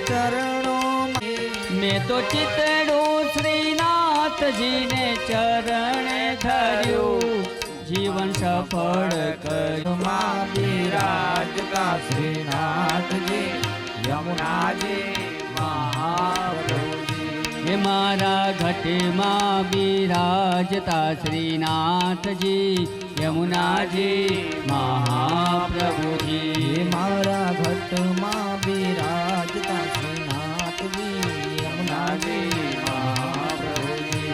ચરણો મેં તો ચિતડું શ્રીનાથજીને ચરણે ધર્યું, જીવન સફળ કર્યું. બિરાજતા શ્રીનાથજી યમુનાજી મહાપ્રભુજી. હે મારા ઘટમાં બિરાજતા શ્રીનાથજી યમુનાજી મહાપ્રભુજી. મારા ઘટમાં બિરાજતા શ્રીનાથજી યમુનાજી મહાપ્રભુજી.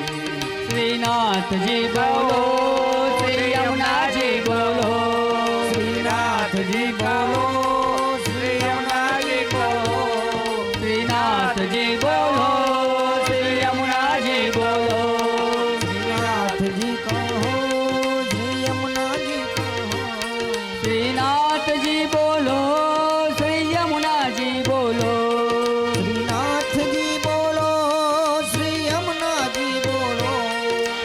શ્રીનાથજી બોલો, શ્રી યમુનાજી બોલો, શ્રીનાથજી બોલો, શ્રી યમુનાજી બોલો. શ્રીનાથજી બોલો, શ્રી યમુનાજી બોલો. શ્રીનાથજી કહો, શ્રી યમુનાજી કહો. શ્રીનાથજી બોલો, શ્રી યમુનાજી બોલો. શ્રીનાથજી બોલો, શ્રી યમુનાજી બોલો.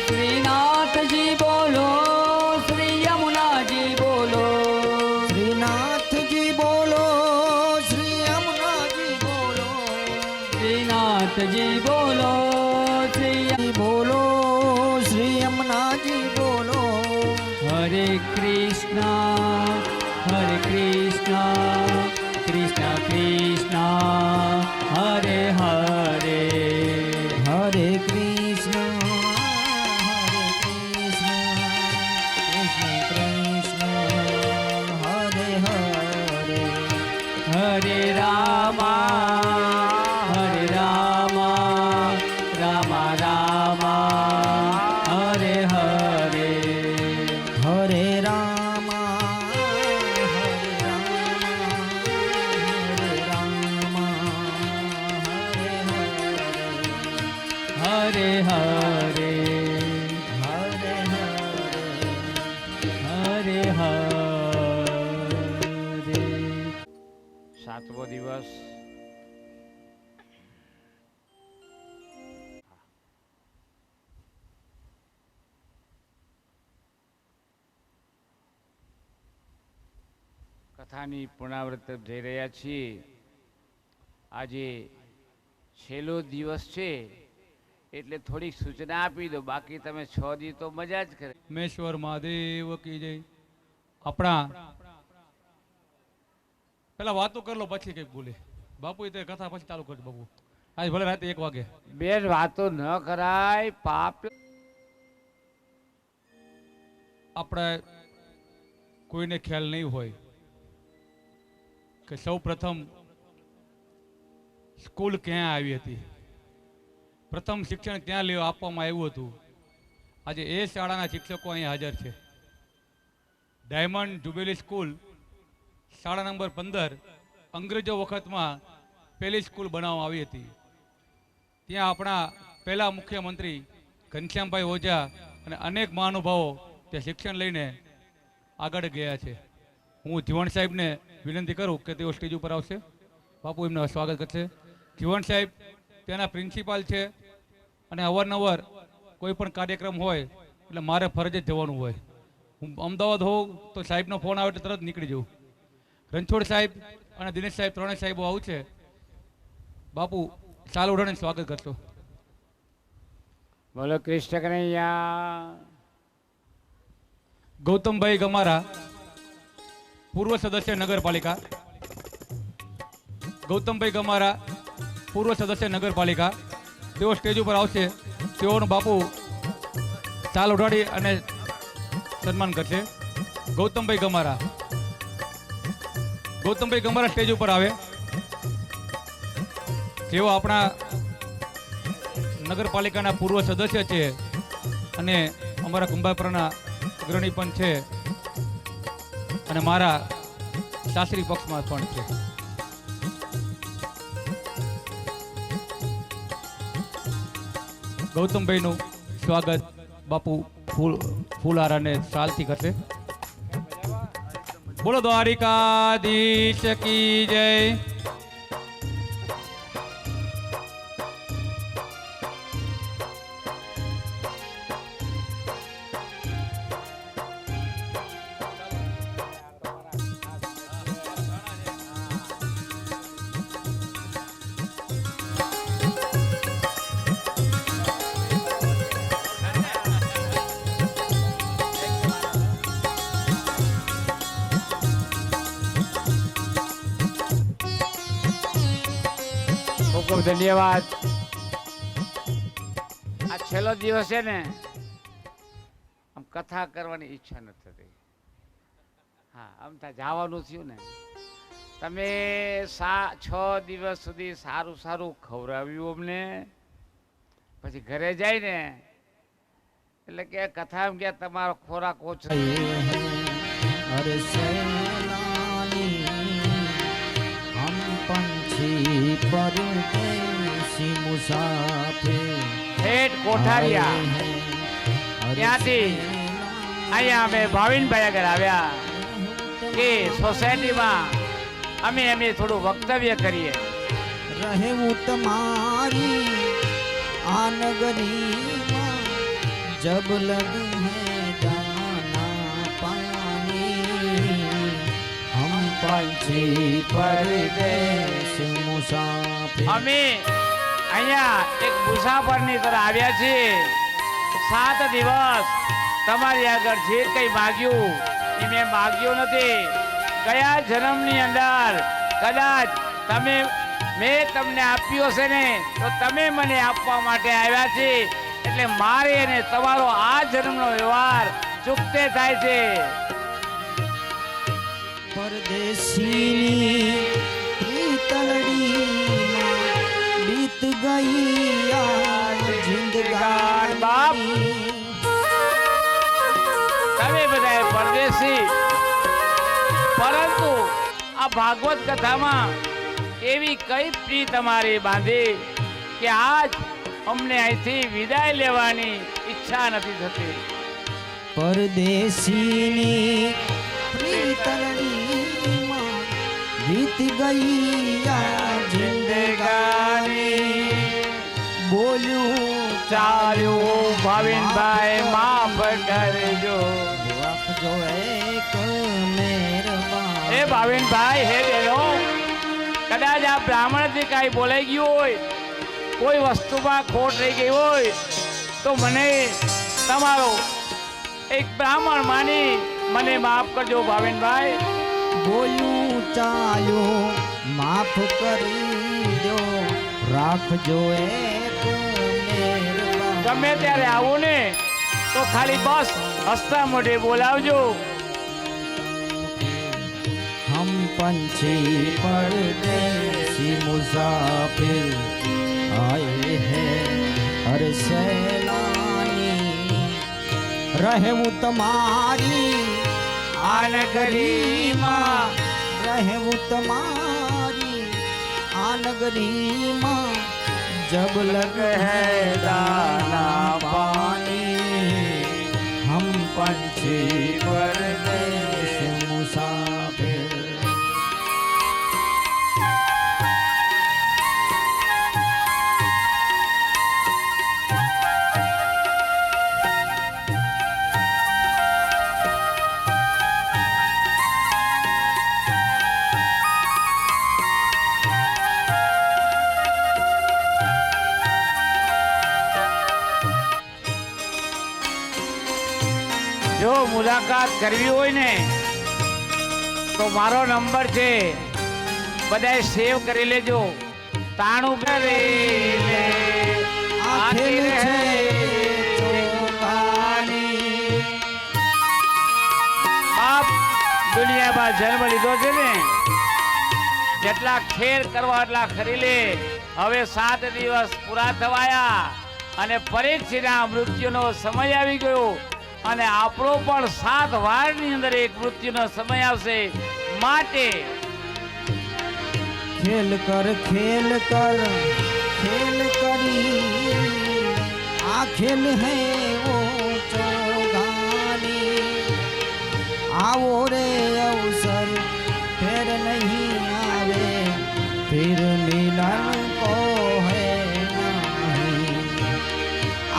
શ્રીનાથજી બોલો, શ્રી યમુનાજી બોલો. શ્રીનાથજી બોલો, શ્રી યમુનાજી બોલો. શ્રીનાથજી બોલો, શ્રી બોલો, શ્રી યમુનાજી બોલો. હરે કૃષ્ણ, હરે કૃષ્ણ, કૃષ્ણ કૃષ્ણ, હરે હરે. હરે કૃષ્ણ, હરે કૃષ્ણ, કૃષ્ણ કૃષ્ણ, હરે હરે. હરે રામા, હરે રામા, રામા રામા, હરે હરે. હરે રામા, હરે રામા, હરે રામા, હરે હરે. હરે હરે, હરે હરે. હરે હરે. સાતમો દિવસ કથાની પુનરાવૃત્તિ જઈ રહ્યા છીએ. આજે છેલ્લો દિવસ છે એટલે થોડીક સૂચના આપી દો, બાકી તમે 6 દી તો મજા જ કરે. મેશ્વર મહાદેવ કી જય. આપણા પેલા વાતો કરી લો પછી કઈક બોલે. બાપુ તે કથા પછી ચાલુ કરજો બાપુ. આજ ભલે રાતે 1 વાગે. બેન વાતો ન કરાય, પાપ. આપણે કોઈને ખ્યાલ નહીં હોય કે સૌ પ્રથમ સ્કૂલ ક્યાં આવી હતી, પ્રથમ શિક્ષણ ક્યાં લેવા આપવામાં આવ્યું હતું. આજે એ શાળાના શિક્ષકો અહીં હાજર છે. ડાયમંડ જુબેલી સ્કૂલ શાળા નંબર 15 અંગ્રેજો વખતમાં પહેલી સ્કૂલ બનાવવામાં આવી હતી. ત્યાં આપણા પહેલા મુખ્યમંત્રી ઘનશ્યામભાઈ ઓઝા અને અનેક મહાનુભાવો ત્યાં શિક્ષણ લઈને આગળ ગયા છે. હું જીવણ સાહેબને વિનંતી કરું કે તેઓ સ્ટેજ ઉપર આવશે. બાપુ એમનું સ્વાગત કરશે. જીવણ સાહેબ ત્યાંના પ્રિન્સિપાલ છે અને અવારનવાર કોઈ પણ કાર્યક્રમ હોય એટલે મારે ફરજ જ જવાનું હોય. હું અમદાવાદ હોઉં તો સાહેબનો ફોન આવે એટલે તરત નીકળી જાઉં. રણછોડ સાહેબ અને દિનેશ સાહેબ ત્રણેય સાહેબો આવું છે. બાપુ ચાલ ઉઠાડીને સ્વાગત કરશો. બોલો કૃષ્ણ કનૈયા. ગૌતમભાઈ ગમારા પૂર્વ સદસ્ય નગરપાલિકા. ગૌતમભાઈ ગમારા પૂર્વ સદસ્ય નગરપાલિકા, તેઓ સ્ટેજ ઉપર આવશે. તેઓનું બાપુ ચાલ ઉઠાડી અને સન્માન કરશે. ગૌતમભાઈ ગમારા, ગૌતમભાઈ ગમારા સ્ટેજ ઉપર આવે. જેઓ આપણા નગરપાલિકાના પૂર્વ સદસ્ય છે અને અમારા કુંભાપરાના અગ્રણી પણ છે અને મારા સાસરી પક્ષમાં પણ છે. ગૌતમભાઈનું સ્વાગત બાપુ ફૂલહાર અને શાલથી કરશે. બોલો દ્વારિકાધીશ કી જય. ખૂબ ખૂબ ધન્યવાદ. આ છેલ્લો દિવસ છે ને, આમ કથા કરવાની ઈચ્છા નથી થતી. હા, આમ ત્યાં જવાનું થયું ને, તમે 6 દિવસ સુધી સારું સારું ખવડાવ્યું અમને, પછી ઘરે જાય ને એટલે કે કથા એમ કે તમારો ખોરાક ઓછો. अरे सैलानी हम पंछी परदेसी मुसाफिर ઠેઠ કોઠારિયા ત્યાંથી અહીંયા અમે ભાવિનભાઈ આગળ આવ્યા કે સોસાયટીમાં અમે એમને થોડું વક્તવ્ય કરીએ. रहूं तुम्हारी आ नगरी में जब लग है दाना पानी हम पंछी परदेश मुसाफिर. અમે અહીંયા એક મુસાફરની તરફ આવ્યા છીએ. 7 દિવસ તમારી આગળ જે કંઈ માગ્યું એ મેં માગ્યું નથી. ગયા જન્મની અંદર કદાચ મેં તમને આપ્યો છે ને, તો તમે મને આપવા માટે આવ્યા છે. એટલે મારે અને તમારો આ જન્મનો વ્યવહાર ચૂકતે થાય છે. परदेसी प्रीतलड़ी बीत गई आज जिंदगानी. बाप. તમે બધા પરદેશી, પરંતુ આ ભાગવત કથામાં એવી કઈ પ્રીત તમારી બાંધી કે આજ અમને અહીંથી વિદાય લેવાની ઈચ્છા નથી થતી. परदेसी प्रीतलड़ी बीत गई आज जिंदगानी. बोलूं ચાલ્યું ભાવિનભાઈ માફ કરજો. આપજો એક મહેરબાન. એ ભાવિનભાઈ, હે બેનો, કદાચ આ બ્રાહ્મણથી કાંઈ બોલાઈ ગયું હોય, કોઈ વસ્તુમાં ખોટ રહી ગઈ હોય, તો મને તમારો એક બ્રાહ્મણ માની મને માફ કરજો ભાવિનભાઈ. બોલું ચાલ્યો માફ કરી દો, રાખજો એક મહેરબાન. ગમે ત્યારે આવો ને તો ખાલી બસ હસતા મોઢે બોલાવજો. हम पंछी परदेसी मुसाफिर आए हैं अरे सैलानी. रहूं तुम्हारी आ नगरी में, रहूं तुम्हारी आ नगरी में जब लग है दाना पानी हम पंछी परदेश मुसाफिर. જો મુલાકાત કરવી હોય ને તો મારો નંબર છે, બધાએ સેવ કરી લેજો. 93 કરીને આખી રહે ચોખાની. બાપ દુનિયામાં જન્મ લીધો છે ને, જેટલા ખેર કરવા એટલા ખરી લે. હવે 7 દિવસ પૂરા થવાયા અને પરીક્ષિતના મૃત્યુનો સમય આવી ગયો, અને આપણો પણ 7 વારની અંદર એક મૃત્યુનો સમય આવશે. માટે खेल कर खेल करी आ खेल है वो चौगानी. आओ रे अवसर फिर नहीं आवे, फिर मिलन को है नहीं.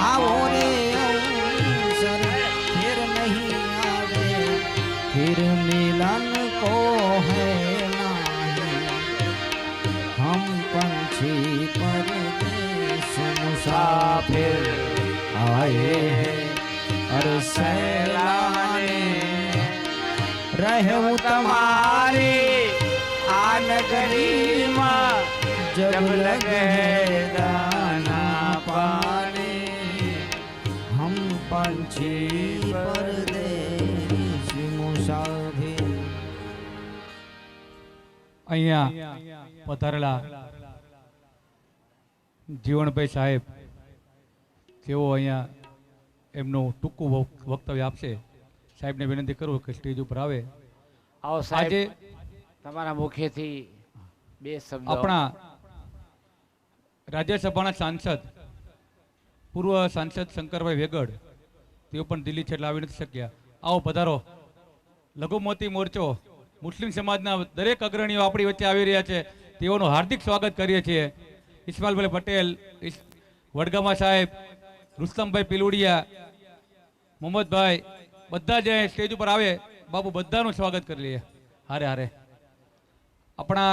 आओ रे अवसर फिर नहीं आवे, फिर मिलन को है नहीं. हम पंछी परदेश मुसाफिर आए हैं अरे सैलानी. रहूं तुम्हारी आ नगरी में जब लगे दाना पाने हम पंछी परदेश मुसाफिर। અહીંયા પધારેલા જીવણભાઈ સાહેબ જેઓ અહીંયા એમનું ટૂંકું વક્તવ્ય આપશે. સાહેબને વિનંતી કરું કે સ્ટેજ ઉપર આવે. આવો સાહેબ, આજે તમારા મુખેથી બે શબ્દો. આપણા રાજ્યસભાના સાંસદ પૂર્વ સાંસદ શંકરભાઈ વેગડ તેઓ પણ દિલ્હી છે એટલે આવી નથી શક્યા. આવો પધારો. લઘુમતી મોરચો મુસ્લિમ સમાજના દરેક અગ્રણીઓ આપણી વચ્ચે આવી રહ્યા છે, તેઓનું હાર્દિક સ્વાગત કરીએ છીએ. ઇસ્માઇલભાઈ પટેલ, વડગામા સાહેબ, રુસ્તમભાઈ પિલુડિયા, મોહમ્મદભાઈ, બધા જે સ્ટેજ ઉપર આવે બાપુ બધાનું સ્વાગત કરી લઈએ. હારે હારે આપણા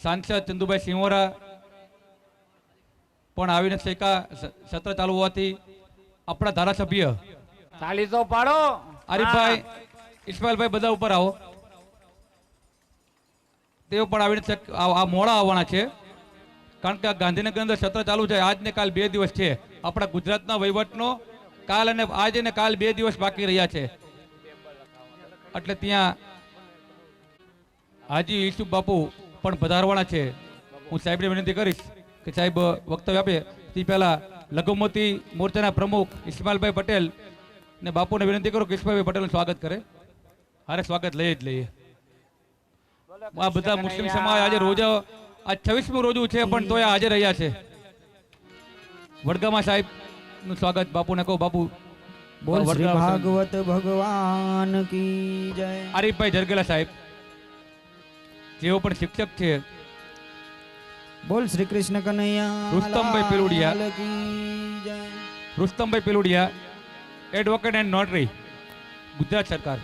સાંસદ ચંદુભાઈ સિંહોરા પણ આવી નથી શક્યા સત્ર ચાલુ હોવાથી. આપણા ધારાસભ્ય તાળી તો પાડો. આરીફભાઈ, ઇસ્માઇલભાઈ બધા ઉપર આવો. તેઓ પણ આવી નથી આ મોડા આવવાના છે કારણ કે ગાંધીનગર અંદર સત્ર ચાલુ છે. આજ ને કાલ 2 દિવસ છે. આપણા ગુજરાતના વહીવટનો કાલ અને આજ અને કાલ 2 દિવસ બાકી રહ્યા છે એટલે ત્યાં હાજી યુસુફ બાપુ પણ પધારવાના છે. હું સાહેબને વિનંતી કરીશ કે સાહેબ વક્તવ્ય આપે તે પહેલા લઘુમતી મોરચાના પ્રમુખ ઇસ્માઇલભાઈ પટેલ ને બાપુને વિનંતી કરું કે ઇસ્માઇલભાઈ પટેલનું સ્વાગત કરે. હારે સ્વાગત લઈએ જ લઈએ. આ બધા મુસ્લિમ સમાજ આજે રોજા આ 26મું રોજું છે પણ તોય હાજર રહ્યા છે. વડગામા સાહેબ નું સ્વાગત બાપુને કહો. બાપુ બોલ શ્રી ભાગવત ભગવાન કી જય. આરીફભાઈ જરગેલા સાહેબ જેઓ પણ શિક્ષક છે. બોલ શ્રી કૃષ્ણ કનૈયા રુસ્તમભાઈ પિલુડિયા. લાલ કી જય. Rustambhai પિલુડિયા advocate and notary Gujarat સરકાર.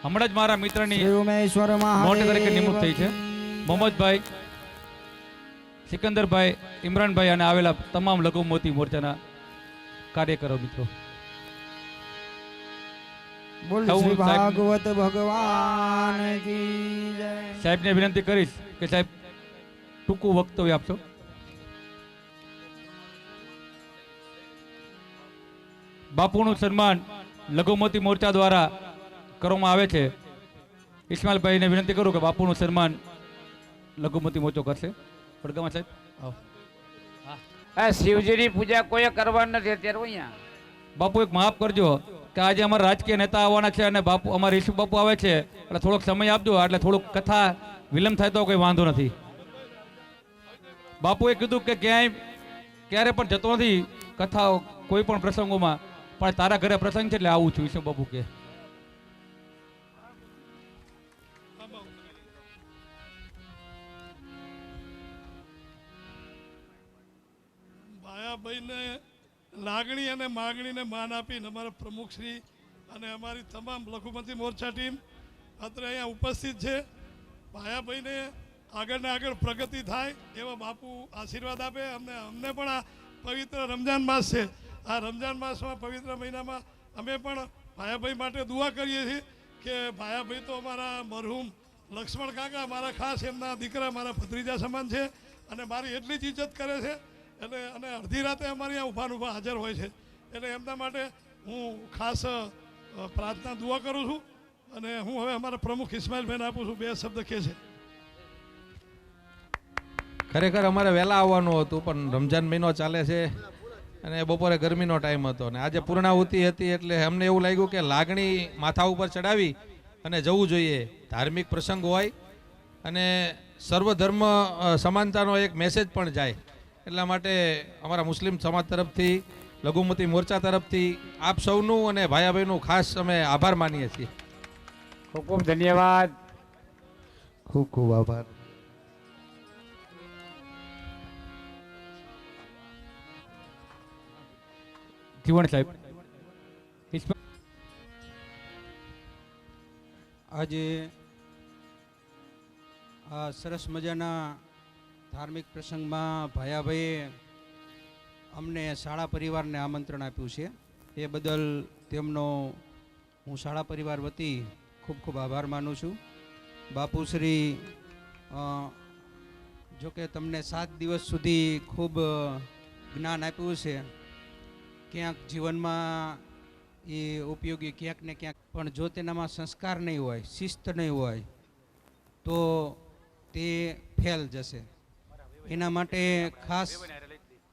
હમણાં જ મારા મિત્રની શ્રી ઉમેશ્વર મોટી તરીકે મહાદેવ નિમણૂક થઈ છે. મોહમ્મદભાઈ, સિકંદરભાઈ, ઇમરાનભાઈ અને આવેલા તમામ લઘુમતી મોરચાના કાર્યકરો મિત્રો. બોલ સૌ શ્રી સાહેબ- ભાગવત ભગવાન કી જય. સાહેબને વિનંતી કરીશ કે સાહેબ ટૂંકું વક્તવ્ય આપશો. બાપુનું સન્માન લઘુમતી મોરચા દ્વારા કરવામાં આવે છે. ઇસ્માઇલભાઈને વિનંતી કરું કે બાપુનું સન્માન લઘુમતી મોરચો કરશે. વડગામા સાહેબ આવો. શિવજીની પૂજા કોઈ કરવાની નથી અત્યારે અહીંયા. બાપુ એક માફ કરજો કે આજે અમારા રાજકીય નેતા આવવાના છે અને બાપુ અમારા ઈસુ બાપુ આવે છે એટલે થોડોક સમય આપજો. એટલે થોડુંક કથા વિલંબ થાય તો કોઈ વાંધો નથી. બાપુએ કીધું કે ક્યારે પણ જતો નથી કથા કોઈ પણ પ્રસંગોમાં, પણ તારા ઘરે પ્રસંગ છે એટલે આવું છું. ઈસુ બાપુ કે ભાઈને લાગણી અને માગણીને માન આપીને અમારા પ્રમુખશ્રી અને અમારી તમામ લઘુમતી મોરચા ટીમ અત્રે અહીંયા ઉપસ્થિત છે. ભાયાભાઈને આગળ ને આગળ પ્રગતિ થાય એવા બાપુ આશીર્વાદ આપે. અમને પણ આ પવિત્ર રમજાન માસ છે. આ રમજાન માસમાં પવિત્ર મહિનામાં અમે પણ ભાયાભાઈ માટે દુઆ કરીએ છીએ કે ભાયાભાઈ તો અમારા મરહૂમ લક્ષ્મણ કાકા મારા ખાસ એમના દીકરા મારા ભત્રીજા સમાન છે અને મારી એટલી જ ઇજ્જત કરે છે એટલે અને અડધી રાતે અમારે અહીંયા ઊભા હાજર હોય છે. એટલે એમના માટે હું ખાસ પ્રાર્થના દુઆ કરું છું અને હું હવે અમારા પ્રમુખ ઇસ્માઇલભાઈને આપું છું. 2 શબ્દ કહે છે. ખરેખર અમારે વહેલા આવવાનું હતું પણ રમજાન મહિનો ચાલે છે અને બપોરે ગરમીનો ટાઈમ હતો અને આજે પૂર્ણાહુતિ હતી એટલે અમને એવું લાગ્યું કે લાગણી માથા ઉપર ચડાવી અને જવું જોઈએ. ધાર્મિક પ્રસંગ હોય અને સર્વધર્મ સમાનતાનો એક મેસેજ પણ જાય એટલા માટે અમારા મુસ્લિમ સમાજ તરફથી લઘુમતી મોરચા તરફથી આપ સૌનું અને ભાયાભાઈનું ખાસ અમે આભાર માનીએ છીએ. ખૂબ ખૂબ ધન્યવાદ. ખૂબ ખૂબ આભાર. જીવણ સાહેબ આજે આ સરસ મજાના ધાર્મિક પ્રસંગમાં ભાયાભાઈએ અમને શાળા પરિવારને આમંત્રણ આપ્યું છે. એ બદલ તેમનો હું શાળા પરિવાર વતી ખૂબ ખૂબ આભાર માનું છું. બાપુશ્રી જોકે તમને 7 દિવસ સુધી ખૂબ જ્ઞાન આપ્યું છે. ક્યાંક જીવનમાં એ ઉપયોગી ક્યાંક ને ક્યાંક, પણ જો તેનામાં સંસ્કાર નહીં હોય, શિસ્ત નહીં હોય તો તે ફેલ જશે. એના માટે ખાસ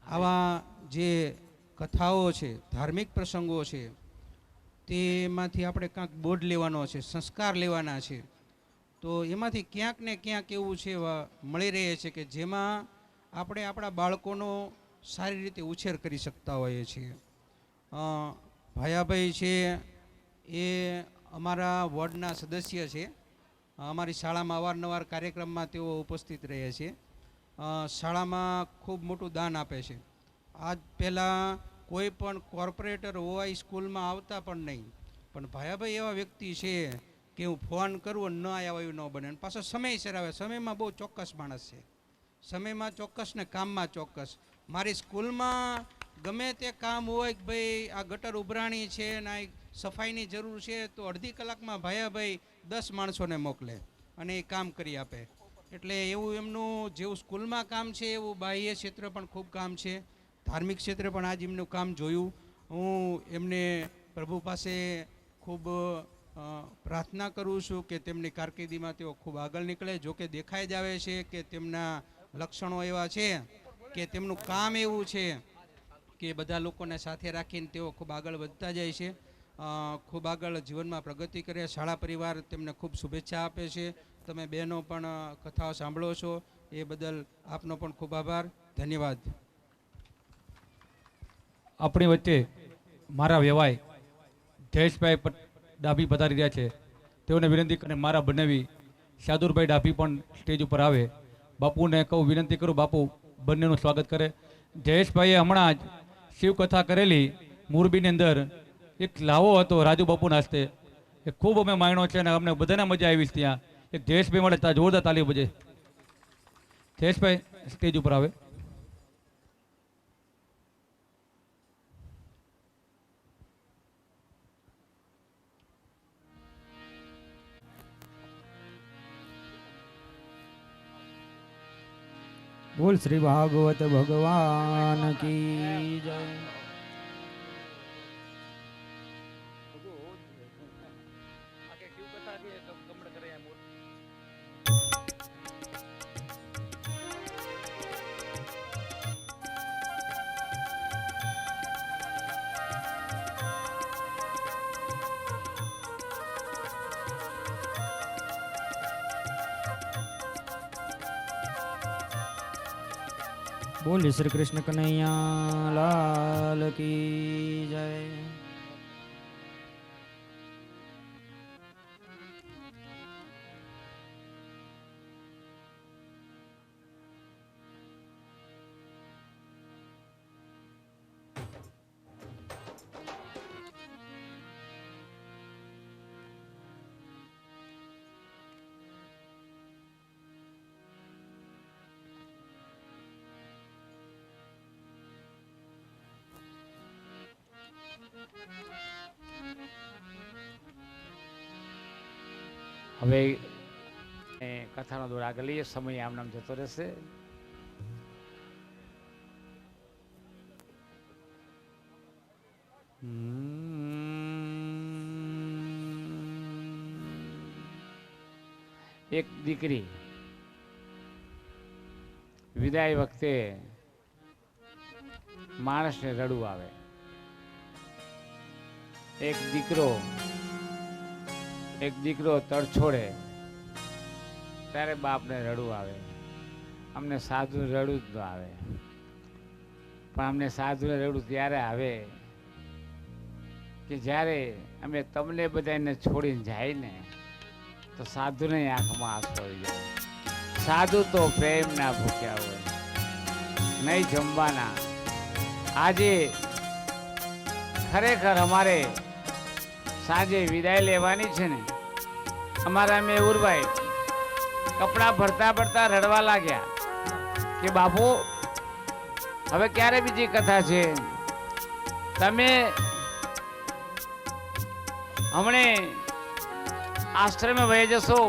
આવા જે કથાઓ છે, ધાર્મિક પ્રસંગો છે, તેમાંથી આપણે કાંઈક બોધ લેવાનો છે, સંસ્કાર લેવાના છે. તો એમાંથી ક્યાંક ને ક્યાંક એવું છે મળી રહે છે કે જેમાં આપણે આપણા બાળકોનો સારી રીતે ઉછેર કરી શકતા હોઈએ છીએ. ભાયાભાઈ છે એ અમારા વોર્ડના સદસ્ય છે. અમારી શાળામાં અવારનવાર કાર્યક્રમમાં તેઓ ઉપસ્થિત રહે છે. શાળામાં ખૂબ મોટું દાન આપે છે. આજ પહેલાં કોઈ પણ કોર્પોરેટર હોય સ્કૂલમાં આવતા પણ નહીં, પણ ભાયાભાઈ એવા વ્યક્તિ છે કે હું ફોન કરું અને ન આવ્યા એવું ન બને. અને પાછો સમયસર આવે. સમયમાં બહુ ચોક્કસ માણસ છે. સમયમાં ચોક્કસ ને કામમાં ચોક્કસ. મારી સ્કૂલમાં ગમે તે કામ હોય કે ભાઈ આ ગટર ઉભરાણી છે ને આ સફાઈની જરૂર છે તો અડધી કલાકમાં ભાયાભાઈ 10 માણસોને મોકલે અને એ કામ કરી આપે. એટલે એવું એમનું જેવું સ્કૂલમાં કામ છે એવું બાહ્ય ક્ષેત્ર પણ ખૂબ કામ છે. ધાર્મિક ક્ષેત્રે પણ આજ એમનું કામ જોયું. હું એમને પ્રભુ પાસે ખૂબ પ્રાર્થના કરું છું કે તેમની કારકિર્દીમાં તેઓ ખૂબ આગળ નીકળે. જોકે દેખાઈ જ આવે છે કે તેમના લક્ષણો એવા છે કે તેમનું કામ એવું છે કે બધા લોકોને સાથે રાખીને તેઓ ખૂબ આગળ વધતા જાય છે. ખૂબ આગળ જીવનમાં પ્રગતિ કરે. શાળા પરિવાર તેમને ખૂબ શુભેચ્છા આપે છે. તમે બહેનો પણ કથાઓ સાંભળો છો એ બદલ આપનો પણ ખૂબ આભાર. ધન્યવાદ. આપણી વચ્ચે મારા વ્યવાય જયેશભાઈ ડાભી પધારી રહ્યા છે. તેઓને વિનંતી કરીને મારા બનેવી શાદુરભાઈ ડાભી પણ સ્ટેજ ઉપર આવે. બાપુને કહું, વિનંતી કરું બાપુ બંનેનું સ્વાગત કરે. જયેશભાઈએ હમણાં જ શિવકથા કરેલી મોરબીની અંદર એક લાવો હતો રાજુ બાપુના હસ્તે, એ ખૂબ અમે માણ્યો છે અને અમને બધાને મજા આવી ત્યાં. એક જયેશભાઈ મળે જોરદાર તાલી બજે. જયેશભાઈ સ્ટેજ ઉપર આવે. બોલ શ્રી ભાગવત ભગવાન કી જય. બોલ શ્રી કૃષ્ણ કનૈયા લાલ કી જય. હવે કથાનો દોર આગળ લઈએ. સમય આમ નામ જતો રહેશે. એક દીકરી વિદાય વખતે માણસને રડવું આવે. એક દીકરો તરછોડે ત્યારે બાપને રડવું આવે. અમને સાધુ રડવું જ ન આવે, પણ અમને સાધુને રડવું ત્યારે આવે કે જ્યારે અમે તમને બધાને છોડીને જાય ને તો સાધુને આંખમાં આંસુ આવી જાય. સાધુ તો પ્રેમના ભૂખ્યા હોય, નહીં જમવાના. આજે ખરેખર અમારે સાંજે વિદાય લેવાની છે ને. અમારા મેહુરભાઈ કપડાં ભરતા ભરતા રડવા લાગ્યા કે બાપુ હવે ક્યારે બીજી કથા છે? તમે હમણે આશ્રમે વહી જશો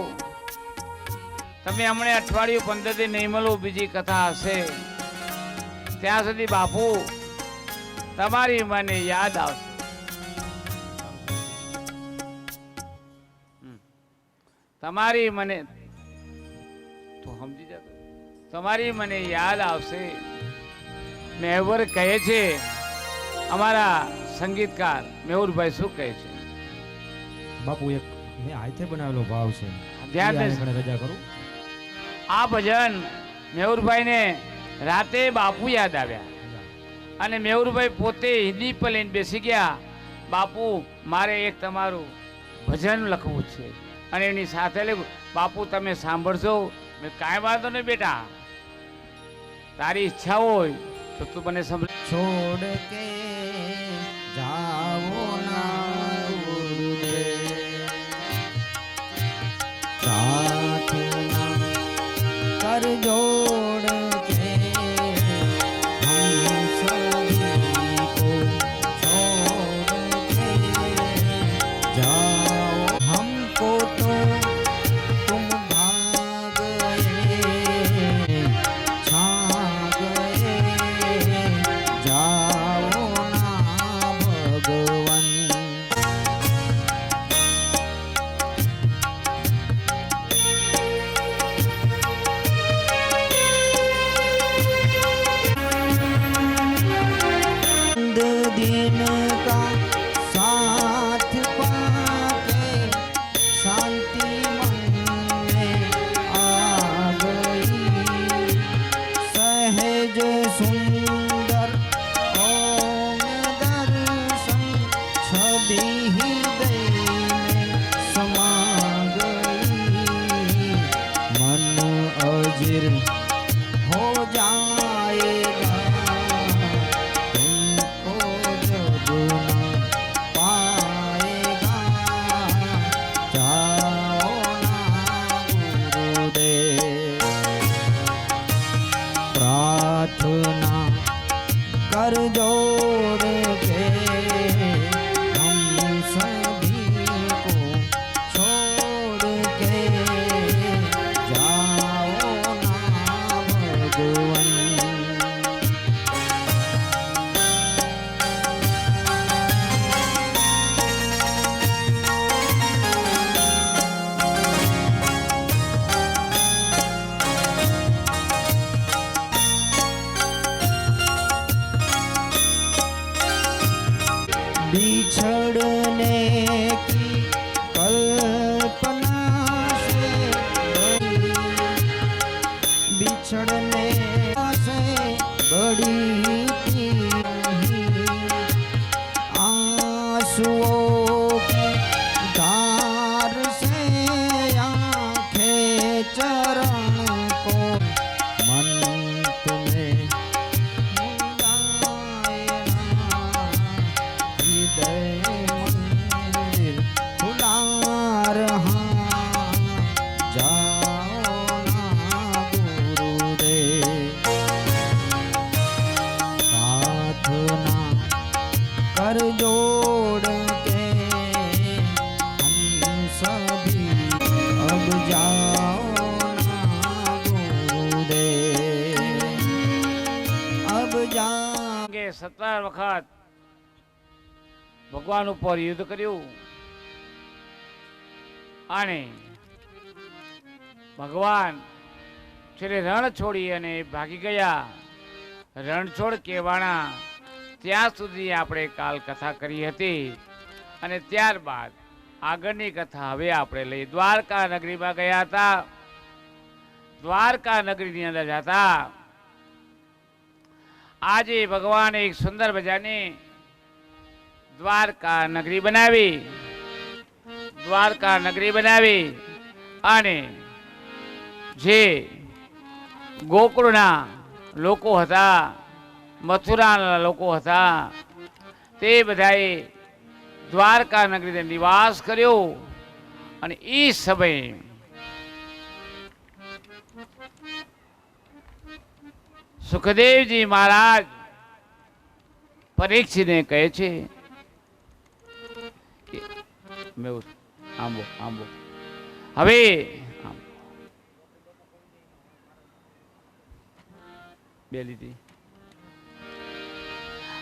તમે હમણાં અઠવાડિયું 15 દી નહીં મળો, બીજી કથા હશે ત્યાં સુધી બાપુ તમારી મને યાદ આવશે. તમારી મને તો સમજી જતો, તમારી મને યાદ આવશે. મેહુર કહે છે, અમારા સંગીતકાર મેહુરભાઈ શું કહે છે? બાપુ એક મેં હાથે બનાવેલો ભાવ છે, ધ્યાન ઈ દે. આને રજા કરું. આ ભજન મેહુરભાઈને રાતે બાપુ યાદ આવ્યા અને મેહુરભાઈ પોતે હિન્દી પર લઈને બેસી ગયા. બાપુ મારે એક તમારું ભજન લખવું છે અને એની સાથે લખ્યું. બાપુ તમે સાંભળશો? મેં કાંઈ વાંધો નહીં બેટા, તારી ઈચ્છા હોય તો તું મને સંભળ. છોડ કે જાવો ના ગુરુદેવ, પ્રાર્થના કર જોડ કે હમ સभी को छोड़ के जाओ, हमको तो तुम भाग गए, छा गए, जाओ ना भगवन. दिन का साथ पाके शांति मन में आ गई, सहज सुंदर ओम दर्शन छवि हृदय में समा गई, मन अजीर्ण हो जाएगा तुमको जब न पाएगा, जाओ ना गुरुदेव. प्रार्थना कर जोड़ के हम सभी को छोड़ के जाओ ना भगवन. बिछड़ने की कल्पना से बड़ी, बिछड़ने से बड़ी थी आंसुओं की धार से आंखें चरण को मन तुम्हें हृदय मंदिर खुला रहा, जाओ ना गुरुदेव. प्रार्थना कर जोड़ के हम सभी अब जाओ ना गुरुदेव, अब जाओ. કે 17 વખત ભગવાન ઉપર યુદ્ધ કર્યું અને ભગવાન છેલ્લે રણ છોડી અને ભાગી ગયા. રણછોડ કેવાણા ત્યાં સુધી આપણે કાલ કથા કરી હતી અને ત્યારબાદ આગળની કથા હવે આપણે લઈ. દ્વારકા નગરીમાં ગયા હતા. દ્વારકા નગરીની અંદર જતા આજે ભગવાને એક સુંદર મજાની દ્વારકા નગરી બનાવી. દ્વારકા નગરી બનાવી અને જે ગોકુળના લોકો હતા, મથુરાના લોકો હતા, તે બધાએ દ્વારકા નગરીને નિવાસ કર્યો અને એ સમયે સુખદેવજી મહારાજ પરીક્ષિતને કહે છે આંબો આંબો હવે બે લીધી.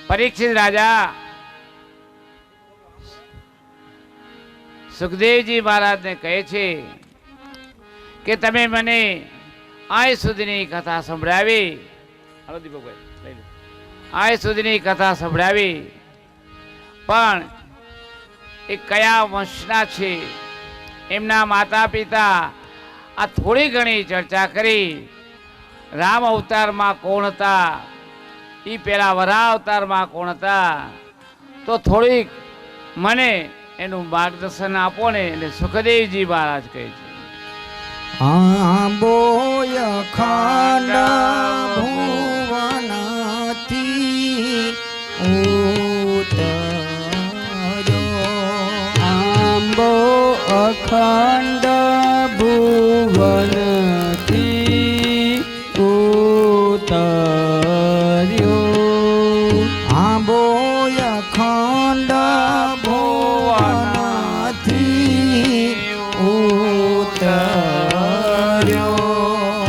પરીક્ષિત રાજા સુખદેવજી મહારાજને કહે છે કે તમે મને આય સુધીની કથા સંભળાવી. હાલો દીપકભાઈ લઈ લો. આય સુધીની કથા સંભળાવી, પણ એ કયા વંશના છે, એમના માતા પિતા, આ થોડી ઘણી ચર્ચા કરી. રામ અવતારમાં કોણ હતા, એ પેલા વરાહ અવતારમાં કોણ હતા, તો થોડીક મને એનું માર્ગદર્શન આપો ને. એટલે સુખદેવજી મહારાજ કહે છે આંબોય ખંડ ભુવનથી ઉતર્યો, આંબો અખંડ ભુવનથી ઉતર્યો, આંબોય ખંડ ભુવનથી ઉતર્યો,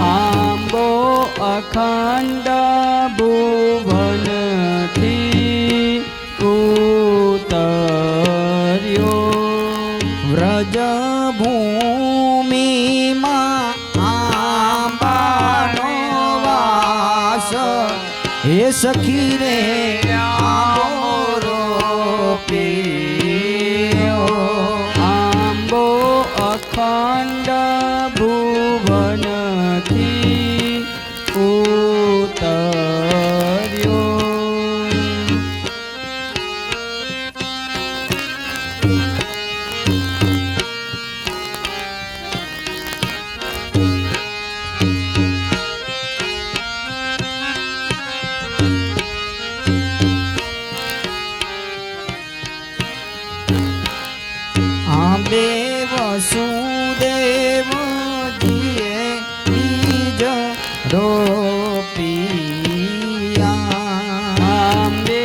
આંબો અખંડ ભુવનથી ઉતર્યો, વ્રજ ભૂમિમાં આંબાનો વાસ, હે સખી રે આંબો રોપ્યો, આંબો અખંડ ભુવનથી ઉતર્યો. આંબે વસુદેવજીએ બીજ રોપિયા, આંબે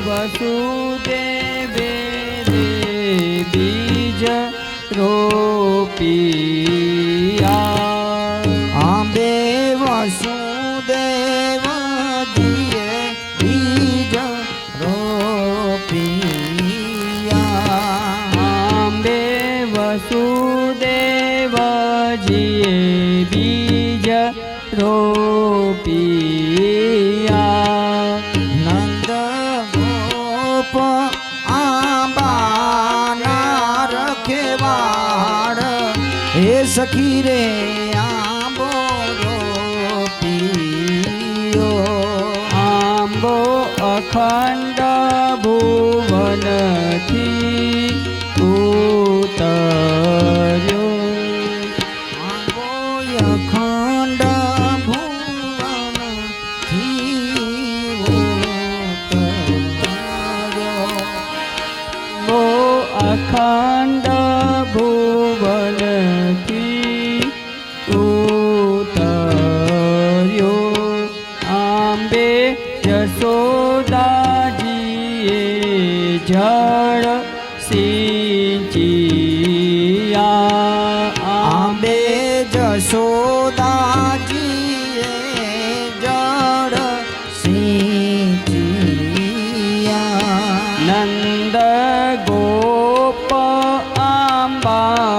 વસુદેવે બીજ રોપિયા, આંબે વસુદેવજીએ બીજ રોપિયા, આંબે વસુદેવજીએ બીજ રોપિયા, નંદ ગોપ આંબાના રખેવાળ, હે સખી રે આંબો રોપિયો, આંબો અખંડ ભુવનથી ઉતર્યો, આંબોય ખંડ ભુવનથી ઉતર્યો, આંબો અખંડ ભુવનથી ઉતર્યો, આંબે યશોદાજીએ જળ સિંચિયા, આંબે જશોદાજીએ જળ સિંચિયા, નંદ ગોપ આંબાના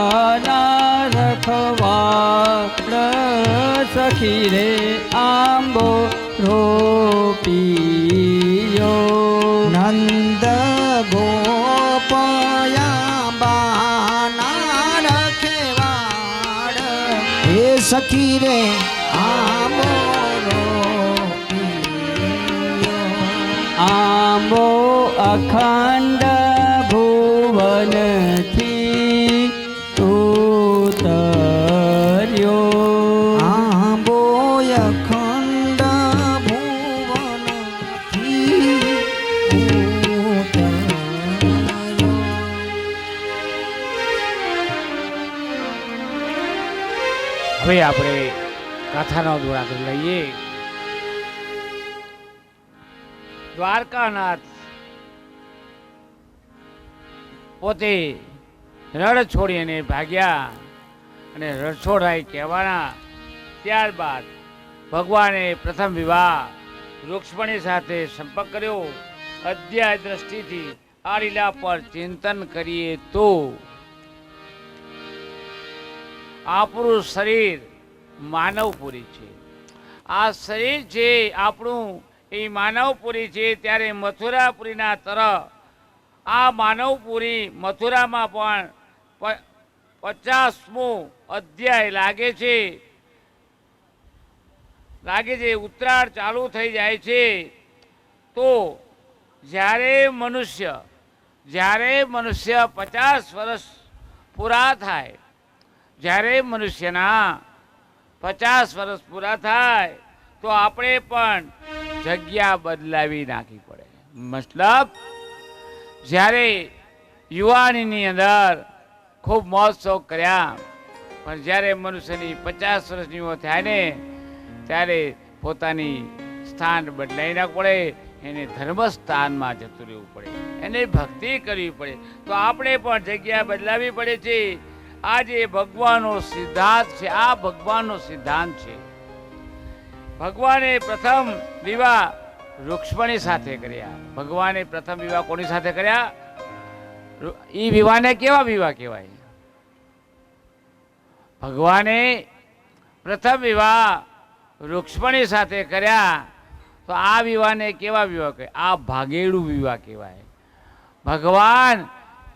રખવાડ, સખી રે આંબો રોપિયો, નંદ ગોપયાબાના રખેવાડ, હે સખી રે આંબો રોપિયો, આંબો અખંડ ભુવનથી ઉતર્યો, આંબોય ખંડ ભુવનથી ઉતર્યો. હવે આપણે કથાનો દોરા કરી લઈએ. દ્વારકાનાથ પોતે રણ છોડીને ભાગ્યા અને રણછોડરાય કહેવાના. ત્યારબાદ ભગવાને પ્રથમ વિવાહ રૂક્ષ્મણી સાથે સંપર્ક કર્યો. અધ્યાય દ્રષ્ટિથી આ લીલા પર ચિંતન કરીએ તો આપણું શરીર માનવપુરી છે. આ શરીર છે આપણું એ માનવપુરી છે. ત્યારે મથુરાપુરીના તરફ આ માનવપુરી મથુરામાં પણ 50મો અધ્યાય લાગે છે. ઉત્તરાયણ ચાલુ થઈ જાય છે. તો જ્યારે મનુષ્ય 50 વર્ષ પૂરા થાય, જ્યારે મનુષ્યના 50 વર્ષ પૂરા થાય તો આપણે પણ જગ્યા બદલાવી નાખવી પડે. મતલબ જ્યારે યુવાનીની અંદર ખૂબ મોજ શોખ કર્યા, પણ જ્યારે મનુષ્યની 50 વર્ષની ઉંમર થાય ને ત્યારે પોતાની સ્થાન બદલાઈ નાખવું પડે. એને ધર્મસ્થાનમાં જતું રહેવું પડે, એને ભક્તિ કરવી પડે. તો આપણે પણ જગ્યા બદલાવી પડે છે. આ જે ભગવાનનો સિદ્ધાંત છે, આ ભગવાનનો સિદ્ધાંત છે. ભગવાને પ્રથમ વિવાહ રૂક્ષ્મણી સાથે કર્યા. ભગવાને પ્રથમ વિવાહ કોની સાથે કર્યા? એ વિવાહને કેવા વિવાહ કહેવાય? ભગવાને પ્રથમ વિવાહ રૂક્ષ્મણી સાથે કર્યા. તો આ વિવાહને કેવા વિવાહ કહેવાય? આ ભાગેડું વિવાહ કહેવાય. ભગવાન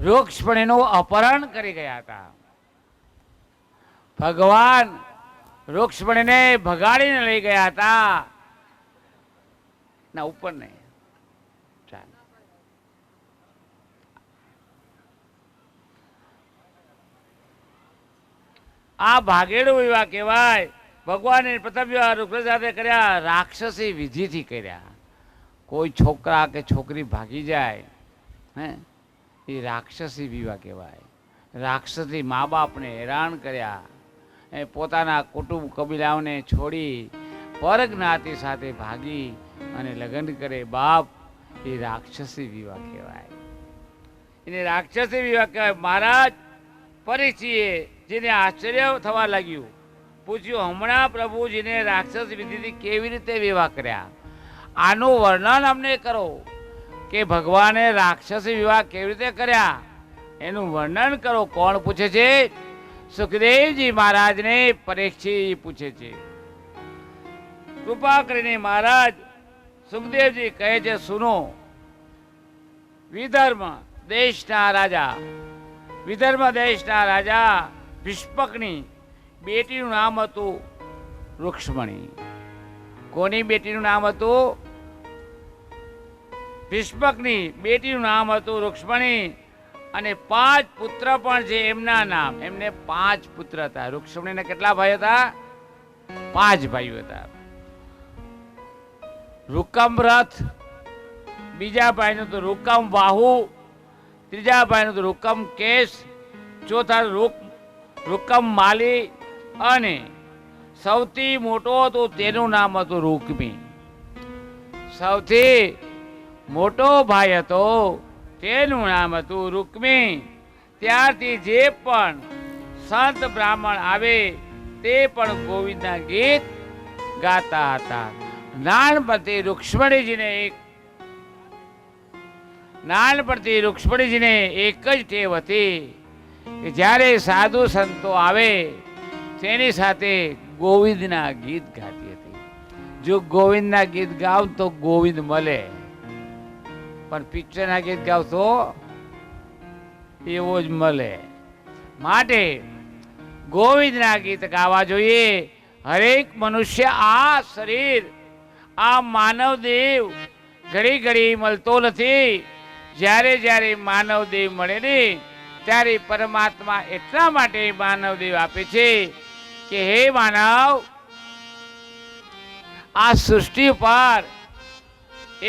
રૂક્ષ્મણીનું અપહરણ કરી ગયા હતા. ભગવાન રૂક્ષ્મણીને ભગાડીને લઈ ગયા હતા. ના ઉપર નહીં, ચાલ. આ ભાગેડું વિવાહ કહેવાય. ભગવાને પ્રથમ વિવાહ રૂક્ષ્મણી સાથે કર્યા, રાક્ષસી વિધિથી કર્યા. કોઈ છોકરા કે છોકરી ભાગી જાય એ રાક્ષસી વિવાહ કહેવાય. રાક્ષસી મા બાપને હેરાન કર્યા, એ પોતાના કુટુંબ કબીલાઓને છોડી પર જ્ઞાતિ સાથે ભાગી અને લગ્ન કરે બાપ, એ રાક્ષસી વિવાહ કહેવાય. એને રાક્ષસી વિવાહ કહેવાય. મહારાજ પરીક્ષિએ જેને આશ્ચર્ય થવા લાગ્યું, પૂછ્યું હમણાં પ્રભુજીને રાક્ષસ વિધિથી કેવી રીતે વિવાહ કર્યા? આનું વર્ણન અમને કરો કે ભગવાને રાક્ષસી વિવાહ કેવી રીતે કર્યા, એનું વર્ણન કરો. કોણ પૂછે છે? સુખદેવજી મહારાજને પરીક્ષિત પૂછે છે. કૃપા કરીને મહારાજ સુખદેવજી કહે છે, સુનો. વિદર્ભ દેશના રાજા ભીષ્મકની બેટીનું નામ હતું રૂક્ષ્મણી. કોની બેટીનું નામ હતું? ભીષ્મકની બેટીનું નામ હતું રૂક્ષ્મણી. અને 5 પુત્ર પણ છે એમના નામ. એમને 5 પુત્ર હતા. રૂક્ષ્મણીને કેટલા ભાઈ હતા? 5 ભાઈઓ હતા. રૂકમ રથ, બીજા ભાઈનું તો રૂકમ બાહુ, ત્રીજા ભાઈનું તો રૂકમ કેશ, ચોથા રૂકમ માલી, અને સૌથી મોટો હતો તેનું નામ હતું રૂકમી. સૌથી મોટો ભાઈ હતો તેનું નામ હતું રૂકમી. ત્યારથી જે પણ સંત બ્રાહ્મણ આવે તે પણ ગોવિંદના ગીત ગાતા હતા. નાનપણથી રૂક્ષ્મણીજીને એક જ ટેવ હતી કે જ્યારે સાધુ સંતો આવે તેની સાથે ગોવિંદના ગીત ગાતી હતી. જો ગોવિંદના ગીત ગાવ તો ગોવિંદ મળે, પણ પિક્ચરના ગીત ગાવ તો એવો જ મળે. માટે ગોવિંદના ગીત ગાવા જોઈએ. હરેક મનુષ્ય આ શરીર, આ માનવ દેવ ઘડી ઘડી મળતો નથી. જ્યારે જ્યારે માનવ દેવ મળે ને ત્યારે પરમાત્મા એટલા માટે માનવ દેવ આપે છે કે હે માનવ, આ સૃષ્ટિ પર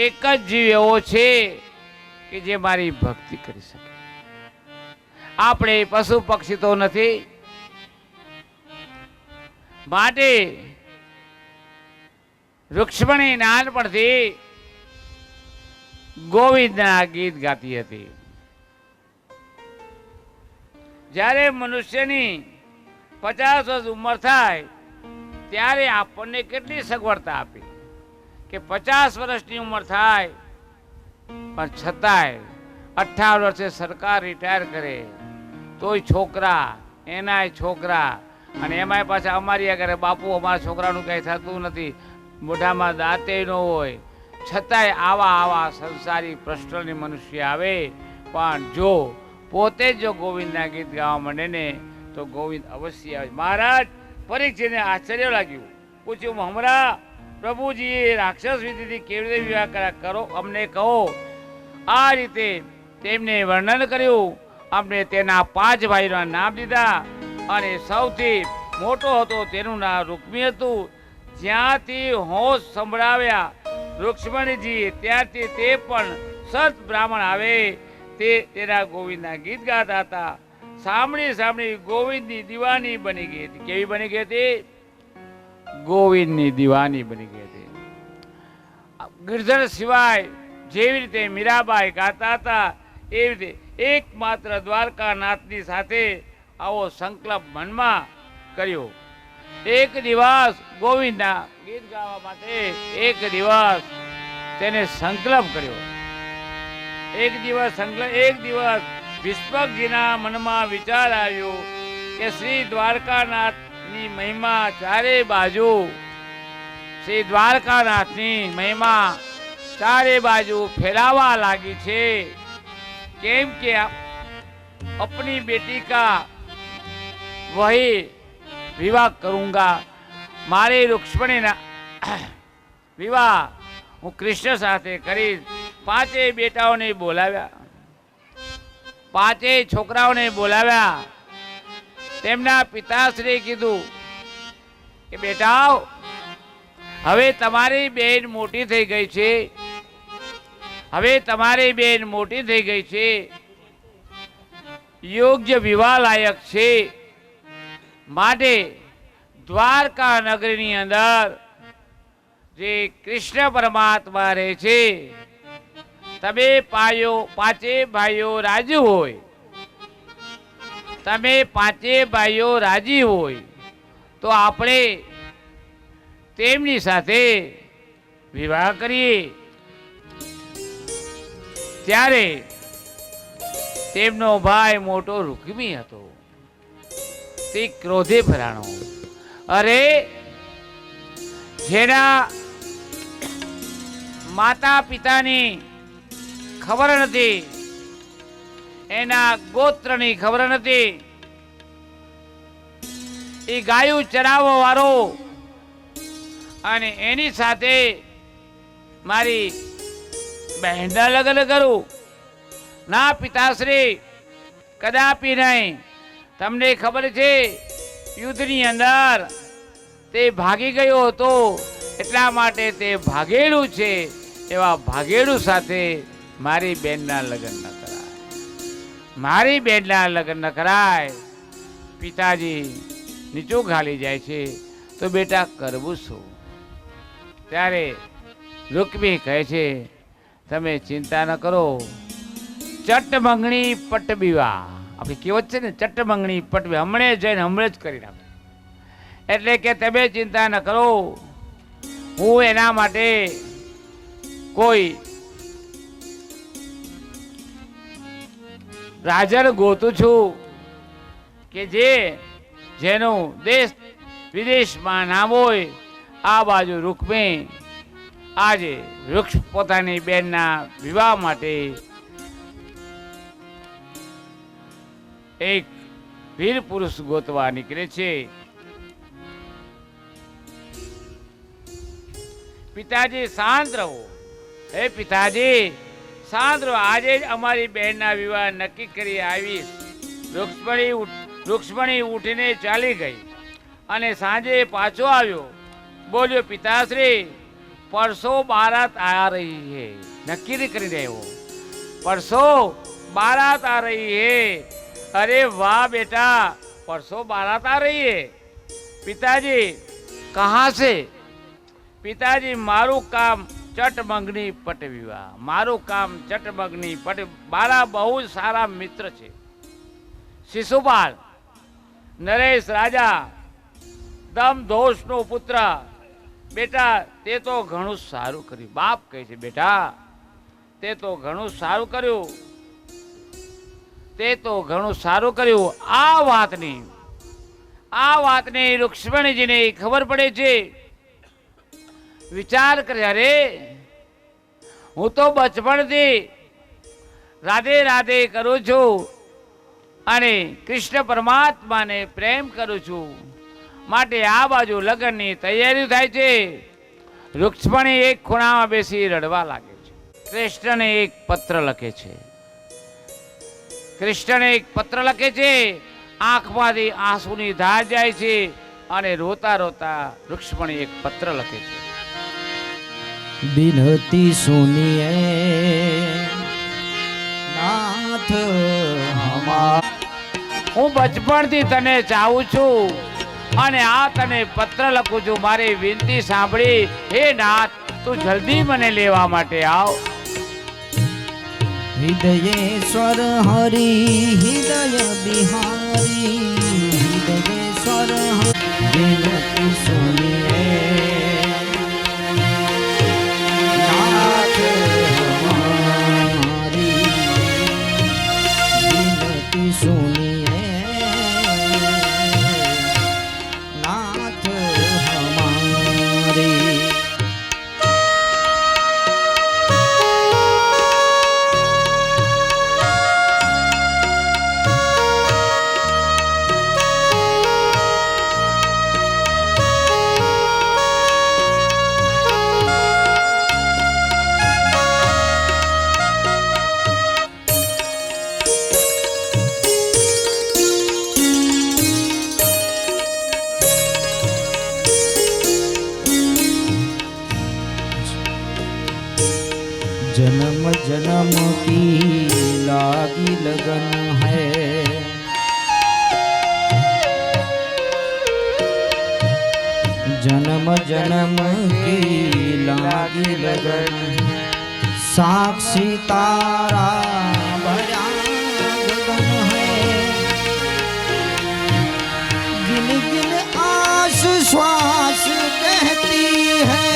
એક જ જીવ એવો છે કે જે મારી ભક્તિ કરી શકે. આપણે પશુ પક્ષી તો નથી. માટે રૂક્ષ્મણી નાનપણથી ગોવિંદના ગીત ગાતી હતી. જ્યારે મનુષ્યની 50 વર્ષ ઉંમર થાય ત્યારે આપણને કેટલી સગવડતા આપી કે 50 વર્ષની ઉંમર થાય પણ છતાંય 58 વર્ષે સરકાર રિટાયર કરે તોય છોકરા એનાય છોકરા અને એમાંય પાછા અમારી આગળ બાપુ અમારા છોકરાનું કંઈ થતું નથી, મોઢામાં દાંતે ન હોય, છતાંય આવા સંસારી પ્રશ્નની મનુષ્ય આવે પણ જો પોતે જો ગોવિંદના ગીત ગાવા માંડે ને તો ગોવિંદ અવશ્ય આવે. મહારાજ પરીક્ષિતને આશ્ચર્ય લાગ્યું, પૂછ્યું હમણાં પ્રભુજીએ રાક્ષસ વિધિથી કેવી રીતે વિવાહ કરો અમને કહો. આ રીતે તેમને વર્ણન કર્યું. અમને તેના 5 ભાઈઓના નામ દીધા અને સૌથી મોટો હતો તેનું નામ રૂક્મી હતું. જ્યાંથી હોશ સંભળાવ્યા રૂક્ષ્મણીજી ત્યારથી તે પણ સત બ્રાહ્મણ આવે તે તેના ગોવિંદના ગીત ગાતા હતા. સાંભળી ગોવિંદની દીવાની બની ગઈ હતી. કેવી બની ગઈ હતી? ગોવિંદની દીવાની બની ગઈ હતી. ગિરધર સિવાય જેવી રીતે મીરાબાઈ ગાતા હતા એવી રીતે એકમાત્ર દ્વારકાનાથની સાથે આવો સંકલ્પ મનમાં કર્યો. એક દિવસ ગોવિંદના ગીત ગાવા માટે એક દિવસ તેને સંકલ્પ કર્યો. એક દિવસ વિસ્પકજીના મનમાં વિચાર આવ્યો કે શ્રી દ્વારકાનાથની મહિમા ચારે બાજુ ફેલાવા લાગી છે. કેમ કે अपनी बेटी का वही विवाह करूंगा. मारे रुक्ष्मणी ना विवाह હું કૃષ્ણ સાથે કરીશ. 5 બેટાઓને બોલાવ્યા, 5 છોકરાઓને બોલાવ્યા. તેમના પિતાશ્રીએ કીધું કે બેટાઓ હવે તમારી બેન મોટી થઈ ગઈ છે, યોગ્ય વિવાહ લાયક છે. માટે દ્વારકા નગરીની અંદર જે કૃષ્ણ પરમાત્મા રહે છે, તમે 5 ભાઈઓ રાજી હોય તો આપણે તેમની સાથે વિવાહ કરીએ. ત્યારે તેમનો ભાઈ મોટો રૂક્મી હતો, તે ક્રોધે ભરાણો. અરે જેના માતા પિતાની ખબર નથી, એના ગોત્રની ખબર નથી, એ ગાયું ચરાવવા વાળો અને એની સાથે મારી બહેનના લગ્ન કરું? ના પિતાશ્રી, કદાપી નહીં. તમને ખબર છે યુદ્ધની અંદર તે ભાગી ગયો હતો, એટલા માટે તે ભાગેડું છે. એવા ભાગેડું સાથે મારી બેનના લગ્ન ન કરાય. પિતાજી નીચું ઘાલી જાય છે તો બેટા કરવું શું? ત્યારે રૂક્મી કહે છે તમે ચિંતા ન કરો, ચટ મંગણી પટ વિવાહ. આપણી કહેવત છે ને, ચટ મંગણી પટ વિવાહ, હમણે જઈને હમણે જ કરી નાખો. એટલે કે તમે ચિંતા ન કરો, હું એના માટે કોઈ રાજન ગોતું છું કે જેનું દેશ વિદેશમાં નામ હોય. આ બાજુ રૂક્મી આજે વૃક્ષ પોતાની બેનના વિવાહ માટે એક વીર પુરુષ ગોતવા નીકળે છે. પિતાજી શાંત રહો, હે પિતાજી શાંત રહો. આજે જ અમારી બહેનના વિવાહ નક્કી કરી આવીશ. રૂક્ષ્મણી ઉઠીને ચાલી ગઈ અને સાંજે પાછો આવ્યો. બોલ્યો પિતાશ્રી, પરસો બારાત આ રહી है. નક્કી કરી રહ્યો, પરસો बारात आ रही है. अरे वाह बेटा, परसों बारात आ रही है. पिताजी कहाँ से? पिताजी मारू काम चट मंगनी पट विवाह. मारू काम चट मंगनी पट. मारा बहुत सारा मित्र છે. शिशुपाल, नरेश राजा, દમ દોષનો પુત્ર, બેટા તે તો ઘણું સારું કર્યું. બાપ કહે છે બેટા તે તો ઘણું સારું કર્યું, તે તો ઘણું સારું કર્યું. આ વાતની રુક્ષ્મણીજીને ખબર પડે છે. વિચાર કર્યા રે, હું તો બચપણથી રાધે રાધે કરું છું અને કૃષ્ણ પરમાત્માને પ્રેમ કરું છું, માટે આ બાજુ લગ્નની તૈયારી થાય છે. રુક્ષ્મણી એક ખૂણામાં બેસી રડવા લાગે છે. કૃષ્ણને એક પત્ર લખે છે. કૃષ્ણને એક પત્ર લખે છે. આંખમાંથી આંસુની ધાર જાય છે અને રોતા રોતા રુક્ષ્મણી એક પત્ર લખે છે. बिनती सुनिए नाथ हमार, હું બચપણથી તને ચાહું છું અને આ તને પત્ર લખું છું. મારી વિનંતી સાંભળી હે નાથ, તું જલ્દી મને લેવા માટે આવ. हृदयेश्वर हरि हृदय बिहारी, हृदयेश्वर बिनती सुनिए नाथ हमारी, बिनती सुनिए नाथ हमारी. जन्म जन्म की लागी लगन है, जन्म जन्म की लागी लगन, साक्षी तारा भरा गगन है, गिन गिन आस श्वास कहती है,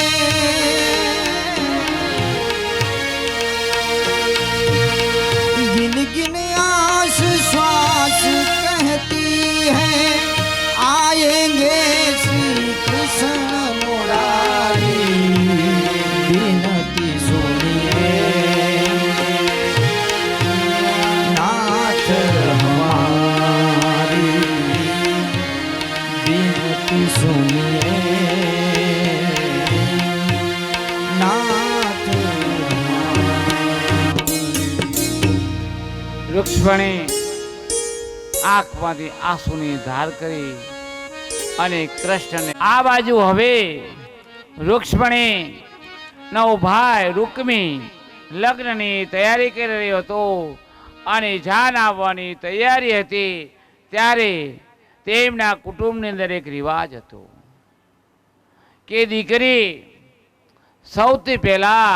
गिन गिन आस श्वास कहती है, आएंगे श्री कृष्ण मुरारी, बिनती सुनिए नाथ हमारी, बिनती सुनिए नाथ हमारी. રુક્ષ્મણી આંખમાંથી આંસુની ધાર કરી અને કૃષ્ણને આ બાજુ હવે રુક્ષ્મણી નો ભાઈ રૂકમી લગ્નની તૈયારી કરી રહ્યો હતો અને જાન આવવાની તૈયારી હતી. ત્યારે તેમના કુટુંબની અંદર એક રિવાજ હતો કે દીકરી સૌથી પહેલા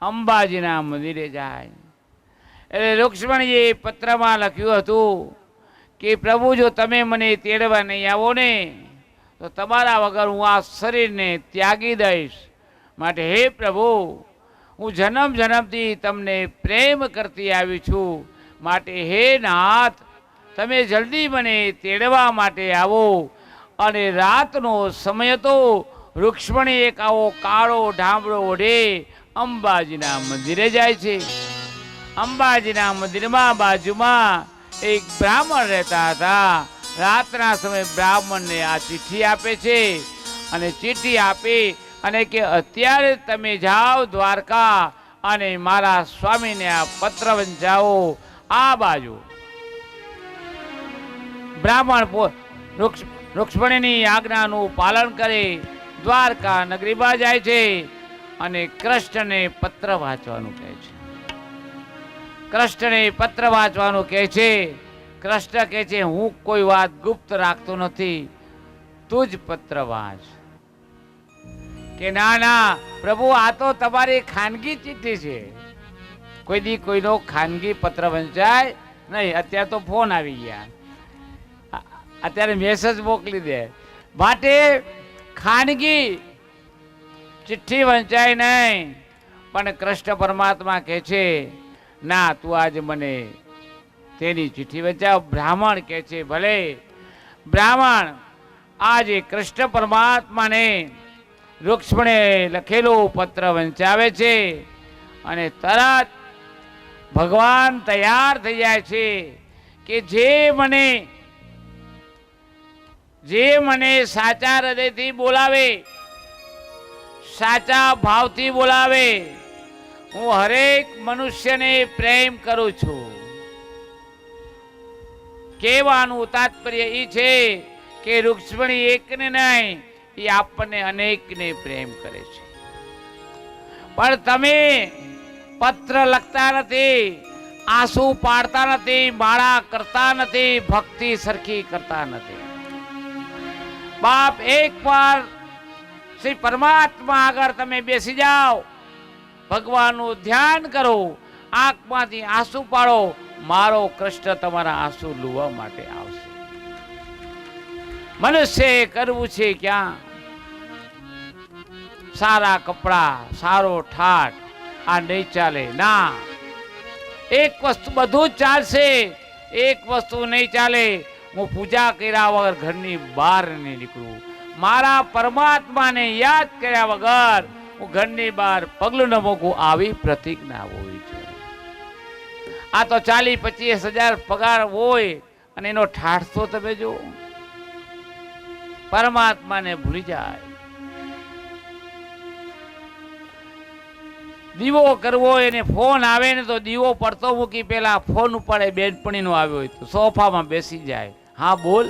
અંબાજીના મંદિરે જાય. એટલે રુક્ષ્મણીએ પત્રમાં લખ્યું હતું કે પ્રભુ, જો તમે મને તેડવા નહીં આવો ને તો તમારા વગર હું આ શરીરને ત્યાગી દઈશ. માટે હે પ્રભુ, હું જન્મ જન્મથી તમને પ્રેમ કરતી આવી છું. માટે હે નાથ, તમે જલ્દી મને તેડવા માટે આવો. અને રાતનો સમય હતો. રુક્ષ્મણી એક આવો કાળો ઢાંબળો ઓઢે અંબાજીના મંદિરે જાય છે. અંબાજીના મંદિરમાં બાજુમાં એક બ્રાહ્મણ રહેતા હતા. રાતના સમયે બ્રાહ્મણને આ ચિઠ્ઠી આપે છે અને ચિઠ્ઠી આપી અને કે અત્યારે તમે જાઓ દ્વારકા અને મારા સ્વામીને આ પત્ર વંચાવો. આ બાજુ બ્રાહ્મણ રુક્ષ્મણીની આજ્ઞાનું પાલન કરી દ્વારકા નગરીમાં જાય છે અને કૃષ્ણને પત્ર વાંચવાનું કહે છે. કૃષ્ણને પત્ર વાંચવાનું કહે છે. કૃષ્ણ કહે છે, હું કોઈ વાત ગુપ્ત રાખતો નથી, તું જ પત્ર વાંચ. કે ના ના પ્રભુ, આ તો તમારી ખાનગી ચિઠ્ઠી છે, કોઈ દી કોઈનો ખાનગી પત્ર વંચાય નહીં. અત્યારે તો ફોન આવી ગયા, અત્યારે મેસેજ મોકલી દે. માટે ખાનગી ચિઠ્ઠી વંચાય નહીં, પણ કૃષ્ણ પરમાત્મા કહે છે ના તું આજે મને તેની ચિઠ્ઠી વંચાવ. બ્રાહ્મણ કહે છે ભલે. બ્રાહ્મણ આજે કૃષ્ણ પરમાત્માને રૂક્ષ્મણે લખેલો પત્ર વંચાવે છે અને તરત ભગવાન તૈયાર થઈ જાય છે કે જે મને સાચા હૃદયથી બોલાવે, સાચા ભાવથી બોલાવે, હું હરેક મનુષ્યને પ્રેમ કરું છું. કહેવાનું તાત્પર્ય એ છે કે રૂક્ષ્મણી એકને નહીં, એ આપણને અનેકને પ્રેમ કરે છે. પણ તમે પત્ર લખતા નથી, આંસુ પાડતા નથી, માળા કરતા નથી, ભક્તિ સરખી કરતા નથી. બાપ એકવાર શ્રી પરમાત્મા આગળ તમે બેસી જાઓ, ભગવાનનું ધ્યાન કરો, આંખમાંથી આંસુ પાડો, મારો કૃષ્ણ તમારા આંસુ લુવા માટે આવશે. મનુષ્ય કરવું છે ક્યાં? સારા કપડા, સારો ઠાઠ, આ નહીં ચાલે. ના, એક વસ્તુ બધું જ ચાલશે, એક વસ્તુ નહીં ચાલે. હું પૂજા કર્યા વગર ઘરની બહાર નહીં નીકળું. મારા પરમાત્માને યાદ કર્યા વગર હું ઘરની બહાર પગલું ન મૂકું, આવી પ્રતિજ્ઞા હોવી જોઈએ. આ તો 40-25 હજાર પગાર હોય અને એનો ઠાઠ તો તમે જો પરમાત્માને ભૂલી જાય. દીવો કરવો એને ફોન આવે ને તો દીવો પડતો મૂકી પેલા ફોન ઉપાડે, બેનપણીનો આવ્યો હોય તો સોફામાં બેસી જાય. હા બોલ.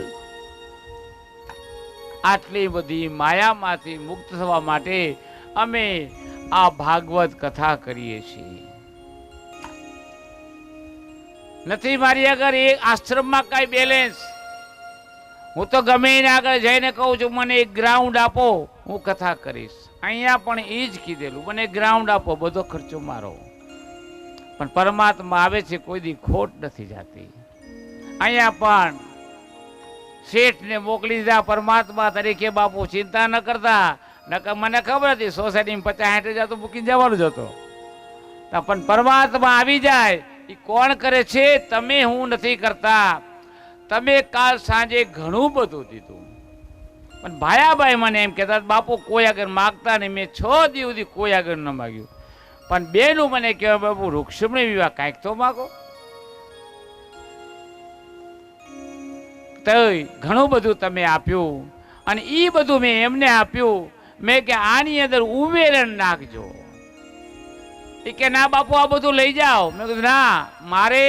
આટલી બધી માયામાંથી મુક્ત થવા માટે અમે આ ભાગવત કથા કરીએ છીએ. નથી મારી આગળ એક આશ્રમમાં કઈ બેલેન્સ. હું તો ગમે એને આગળ જઈને કહું છું મને એક ગ્રાઉન્ડ આપો, હું કથા કરીશ. અહીંયા પણ એ જ કીધેલું, મને ગ્રાઉન્ડ આપો, બધો ખર્ચો મારો. પણ પરમાત્મા આવે છે, કોઈ દી ખોટ નથી જાતી. અહીંયા પણ શેઠને મોકલી દીધા પરમાત્મા તરીકે. બાપુ ચિંતા ન કરતા, નકર મને ખબર હતી સોસાયટીમાં 50-60 હજાર તો મૂકીને જવાનું જ હતો. પણ પરમાત્મા આવી જાય. એ કોણ કરે છે? તમે, હું નથી કરતા. તમે કાલ સાંજે ઘણું બધું દીધું, પણ ભાયાભાઈ મને એમ કહેતા બાપુ કોઈ આગળ માગતા નહીં. મેં 6 દિવસ સુધી કોઈ આગળ ન માગ્યું. પણ બેનું મને કહેવાય બાપુ રૂક્ષ્મણી વિવાહ કાંઈક તો માગો. તો ઘણું બધું તમે આપ્યું અને એ બધું મેં એમને આપ્યું. મેં કે આની અંદર ઉમેરણ નાખજો. એ કે ના બાપુ આ બધું લઈ જાઓ. મેં કીધું ના, મારે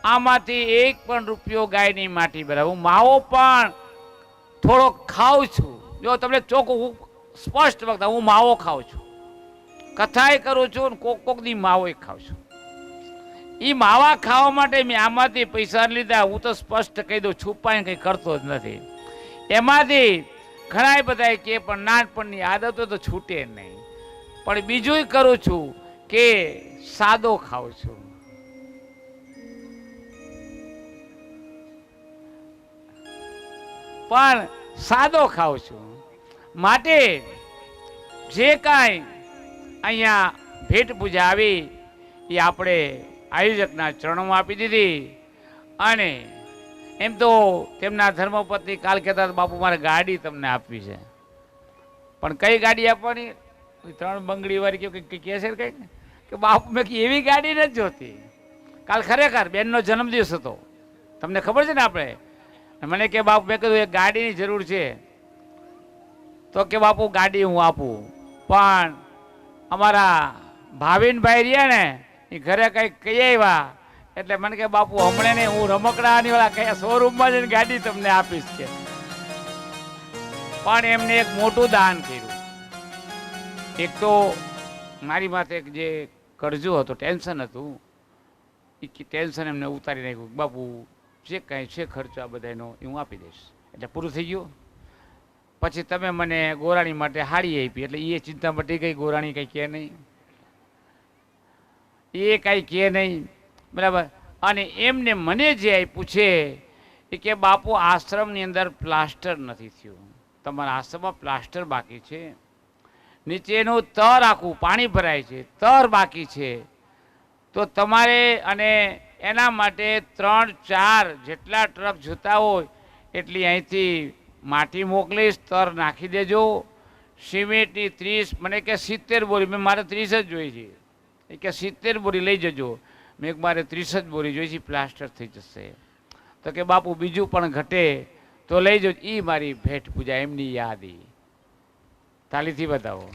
આમાંથી એક પણ રૂપિયો ગાયની માટી બરાબર. હું માવો પણ થોડો ખાઉં છું. જો તમને ચોખ્ખું સ્પષ્ટ વખત હું માવો ખાઉં છું, કથાય કરું છું, કોક દી માવો ખાઉં છું. એ માવા ખાવા માટે મેં આમાંથી પૈસા લીધા. હું તો સ્પષ્ટ કહી દઉં, છુપાઈને કંઈ કરતો જ નથી. એમાંથી ઘણા બધા કે પણ નાનપણની આદતો તો છૂટે નહીં. પણ બીજું કરું છું કે સાદો ખાઉં છું. પણ સાદો ખાઉં છું. માટે જે કાંઈ અહીંયા ભેટ પૂજા આવી એ આપણે આયોજકના ચરણોમાં આપી દીધી. અને એમ તો તેમના ધર્મપત્ની કાલ કહેતા બાપુ મારે ગાડી તમને આપવી છે. પણ કઈ ગાડી આપવાની? 3 બંગડી વાળી કે કહે છે કઈ કે બાપુ મેં એવી ગાડી નથી જોતી. કાલ ખરેખર બેનનો જન્મદિવસ હતો, તમને ખબર છે ને. આપણે મને કે બાપુ, મેં કીધું એક ગાડીની જરૂર છે. તો કે બાપુ ગાડી હું આપું, પણ અમારા ભાવિનભાઈ રહ્યા ને એ ઘરે કંઈક કહી આવ્યા એટલે મને કે બાપુ હમણાં ને હું રમકડાની વાળા કયા શોરૂમમાં જઈને ગાડી તમને આપીશ કે. પણ એમને એક મોટું દાન કર્યું. એક તો મારી માથે જે કરજો હતો, ટેન્શન હતું, એ ટેન્શન એમને ઉતારી નાખ્યું. બાપુ જે કાંઈ છે ખર્ચો આ બધાનો એ હું આપી દઈશ. એટલે પૂરું થઈ ગયું. પછી તમે મને ગોરાણી માટે હાડી આપી એટલે એ ચિંતા મટી ગઈ. ગોરાણી કંઈ કહે નહીં, એ કાંઈ કહે નહીં, બરાબર. અને એમને મને જે આપ્યું છે એ કે બાપુ આશ્રમની અંદર પ્લાસ્ટર નથી થયું. તમારા આશ્રમમાં પ્લાસ્ટર બાકી છે, નીચેનું તર આખું પાણી ભરાય છે, તર બાકી છે, તો તમારે અને એના માટે 3-4 જેટલા ટ્રક જોતા હોય એટલી અહીંથી માટી મોકલીશ, તર નાખી દેજો. સિમેન્ટની 30, મને કે 70 બોરી, મેં મારે 30 જ જોઈ છે. એ કે 70 બોરી લઈ જજો. મેં મારે 30 જ બોરી જોઈ છે, પ્લાસ્ટર થઈ જશે. તો કે બાપુ બીજું પણ ઘટે તો લઈ જજો. એ મારી ભેટ પૂજા, એમની યાદી. તાલીથી બતાવો.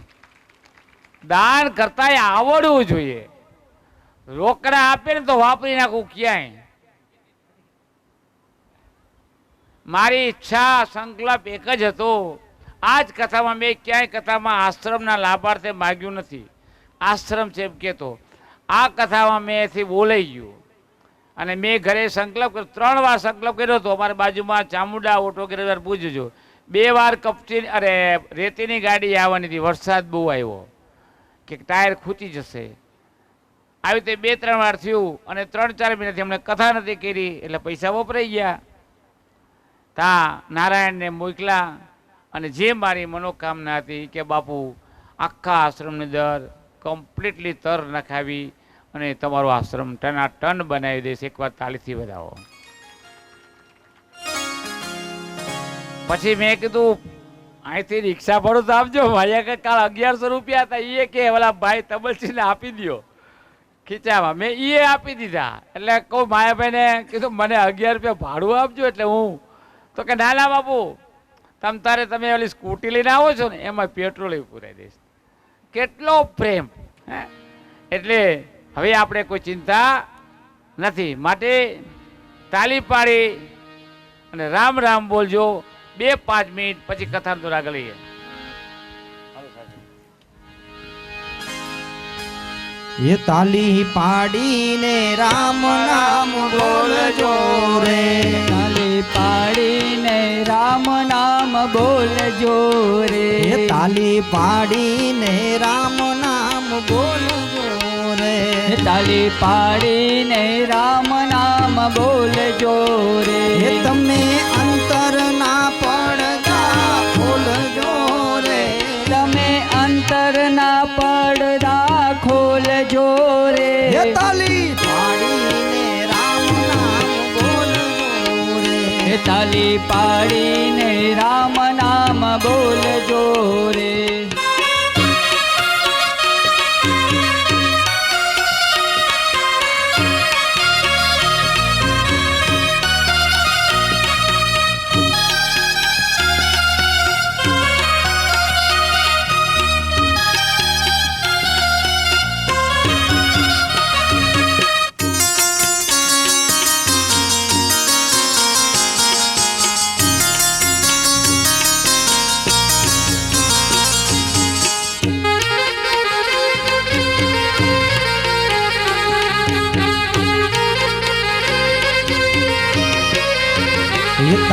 દાન કરતા આવડવું જોઈએ. રોકડા આપે ને તો વાપરી નાખું ક્યાંય. મારી ઈચ્છા સંકલ્પ એક જ હતો. આ જ કથામાં મેં ક્યાંય કથામાં આશ્રમના લાભાર્થે માગ્યું નથી. આશ્રમ છે એમ કહેતો. આ કથામાં મેં એથી બોલાઈ ગયું અને મેં ઘરે સંકલ્પ કર્યો. 3 વાર સંકલ્પ કર્યો હતો. અમારી બાજુમાં ચામુંડા ઓટો કર્યો, પૂછજો. 2 વાર કપચી રેતીની ગાડી આવવાની હતી, વરસાદ બહુ આવ્યો કે ટાયર ખૂંચી જશે. આવી રીતે 2-3 વાર થયું અને 3-4 મહિનાથી અમને કથા નથી કરી એટલે પૈસા વપરાઈ ગયા. તા નારાયણને મોકલા અને જે મારી મનોકામના હતી કે બાપુ આખા આશ્રમની અંદર કમ્પ્લીટલી તર નખાવી અને તમારો આશ્રમ ટનાટન બનાવી દઈશ. એકવાર તાલીથી વધાવો. પછી મેં કીધું અહીંથી રિક્ષા ભાડું તો આપજો. ભાઈ કે કાલ 1100 રૂપિયા હતા. એ કે ઓલા ભાઈ તબલસિંહને આપી દો ખીચામાં. મેં એ આપી દીધા. એટલે કહું માયાભાઈને કીધું મને 11 રૂપિયા ભાડું આપજો. એટલે હું તો કે ના બાપુ તમે ઓલી સ્કૂટી લઈને આવો છો ને એમાં પેટ્રોલ પૂરાઈ દઈશ. કેટલો પ્રેમ! એટલે હવે આપણે કોઈ ચિંતા નથી. માટે તાલી પાડી અને રામ રામ બોલજો. 2-5 મિનિટ પછી કથા તો આગળ લઈએ. એ તાલી પાડીને રામ નામ બોલજો રે, તાલી પાડીને રામ નામ બોલજો રે, એ તાલી પાડીને રામ નામ બોલજો રે, તાલી પાડીને રામ નામ બોલજો રે. એ તમે અંતરના પડદા ખોલજો રે, તમે અંતરના પડદા ખોલજો રે, એ તાલી પાડીને રામ નામ બોલજો રે, તાલી પાડીને રામ નામ બોલજો રે.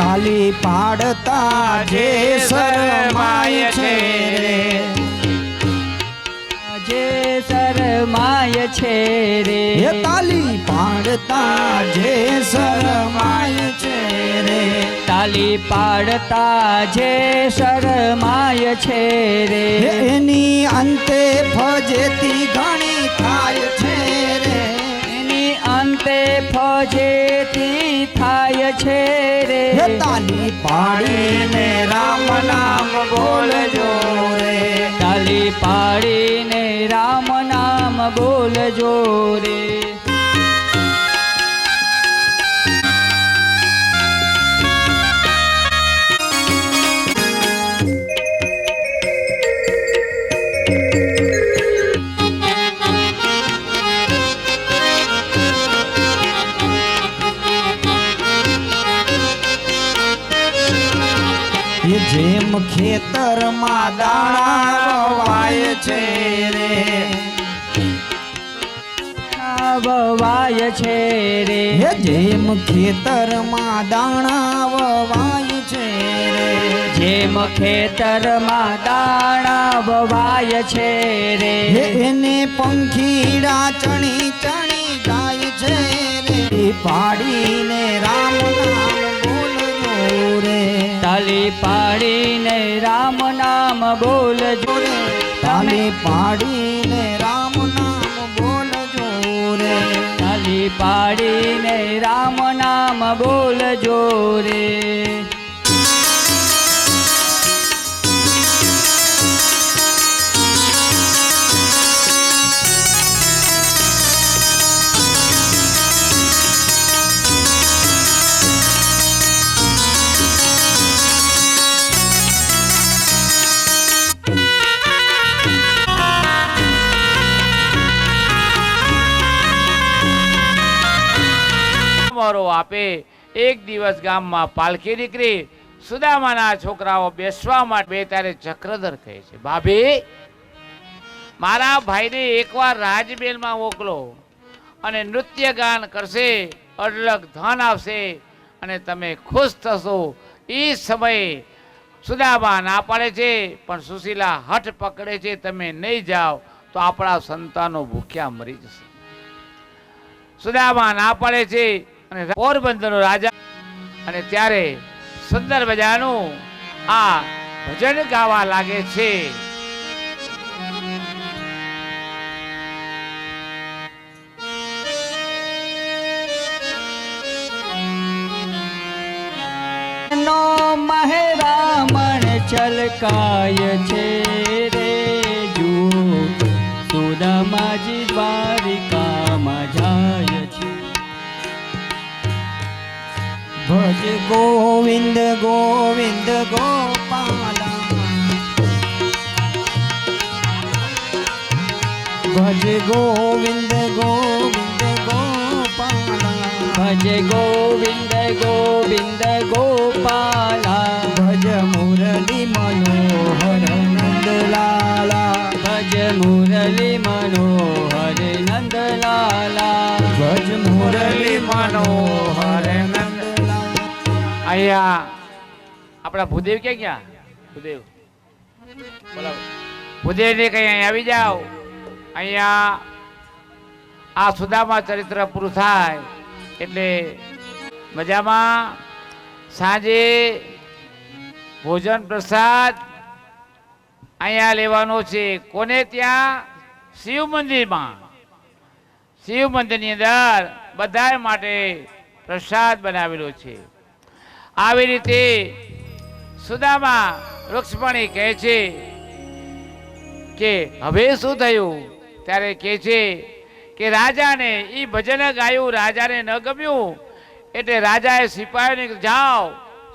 તાલી પાડતા જે શરમાય છે રે, જે શરમાય છે રે, એ તાલી પાડતા જે શરમાય છે રે, તાલી પાડતા જે શરમાય છે રે, એની અંતે ફજેતી ઘણી થાય છે રે, એની અંતે ફજેતી થાય છે રે. તાલી પાડીને રામ નામ બોલજો રે, તાલી પાડીને રામ નામ બોલજો રે. જેમ ખેતરમાં દાણા વાય છે રે, વવાય છે રે, જેમ ખેતરમાં દાણા વાય છે રે, જેમ ખેતરમાં દાણા વવાય છે રે, એને પંખીડા ચણી ચણી જાય છે રે, પાડીને રામ નામ બોલજો રે તાલી પાડીને રામ નામ બોલજો રે તાલી પાડીને રામ નામ બોલજો રે તાલી પાડીને રામ નામ બોલજો રે મારો આપે એક દિવસ ગામમાં પાલખી નીકળી સુદામાના છોકરાઓ બેસવા માટે બે તારે ચક્રધર કહે છે, ભાભી મારા ભાઈને એકવાર રાજમહેલમાં મોકલો અને નૃત્ય ગાન કરશે, અઢળક ધન આવશે અને તમે ખુશ થશો. એ સમયે સુદામા ના પાડે છે, પણ સુશીલા હઠ પકડે છે, તમે નહીં જાઓ તો આપણા સંતાનો ભૂખ્યા મરી જશે. સુદામા ના પાડે છે અને પોરબંદરનો રાજા અને ત્યારે સુંદર મજાનું આ ભજન ગાવા લાગે છે. નો મહેરામણ છલકાય છે રે જુઓ સુદામાજી દ્વારિકામાં જાય છે. ભજ ગોવિંદ ગોવિંદ ગોપાલા ભજ ગોવિંદ ગોવિંદ ગોપાલા ભજ ગોવિંદ ગોવિંદ ગોપાલા ભજ મુરલી મનોહર નંદલાલા ભજ મુરલી મનોહર નંદલાલા ભજ મુરલી મનોહર નંદલાલા. અહીંયા આપણા ભૂદેવ ક્યાં ગયા? ભૂદેવ બોલો, ભૂદેવ ને કઈ અહીં આવી જાઓ. અહીંયા આ સુદામા ચરિત્ર પૂરું થાય એટલે મજામાં સાંજે ભોજન પ્રસાદ અહીંયા લેવાનો છે. કોને ત્યાં? શિવ મંદિરમાં. શિવ મંદિરની અંદર બધા માટે પ્રસાદ બનાવેલો છે. આવી રીતે સુદામા રૂક્ષ્મણી કહે છે કે હવે શું થયું? ત્યારે કહે છે કે રાજાને એ ભજન ગાયું, રાજાને ન ગમ્યું એટલે રાજાએ સિપાહીઓને જાઓ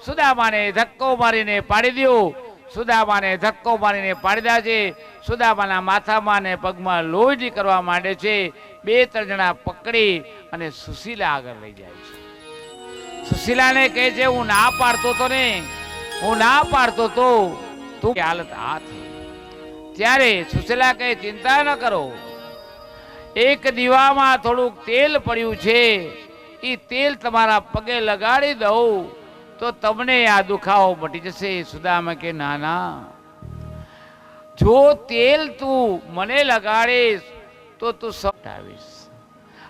સુદામાને ધક્કો મારીને પાડી દો. સુદામાને ધક્કો મારીને પાડી દે છે. સુદામાના માથામાં ને પગમાં લોહી કરવા માંડે છે. બે ત્રણ જણા પકડી અને સુશીલા આગળ લઈ જાય છે. સુશીલાને કહે છે હું ના પાડતો તો ને, હું ના પાડતો તો તું હાલત આ થઈ. ત્યારે સુશીલા કહે ચિંતા ન કરો, એક દીવામાં થોડુંક તેલ પડ્યું છે, એ તેલ તમારા પગે લગાડી દઉં તો તમને આ દુખાવો મટી જશે. સુદામા કે ના ના, જો તેલ તું મને લગાડીશ તો તું સટાવીશ.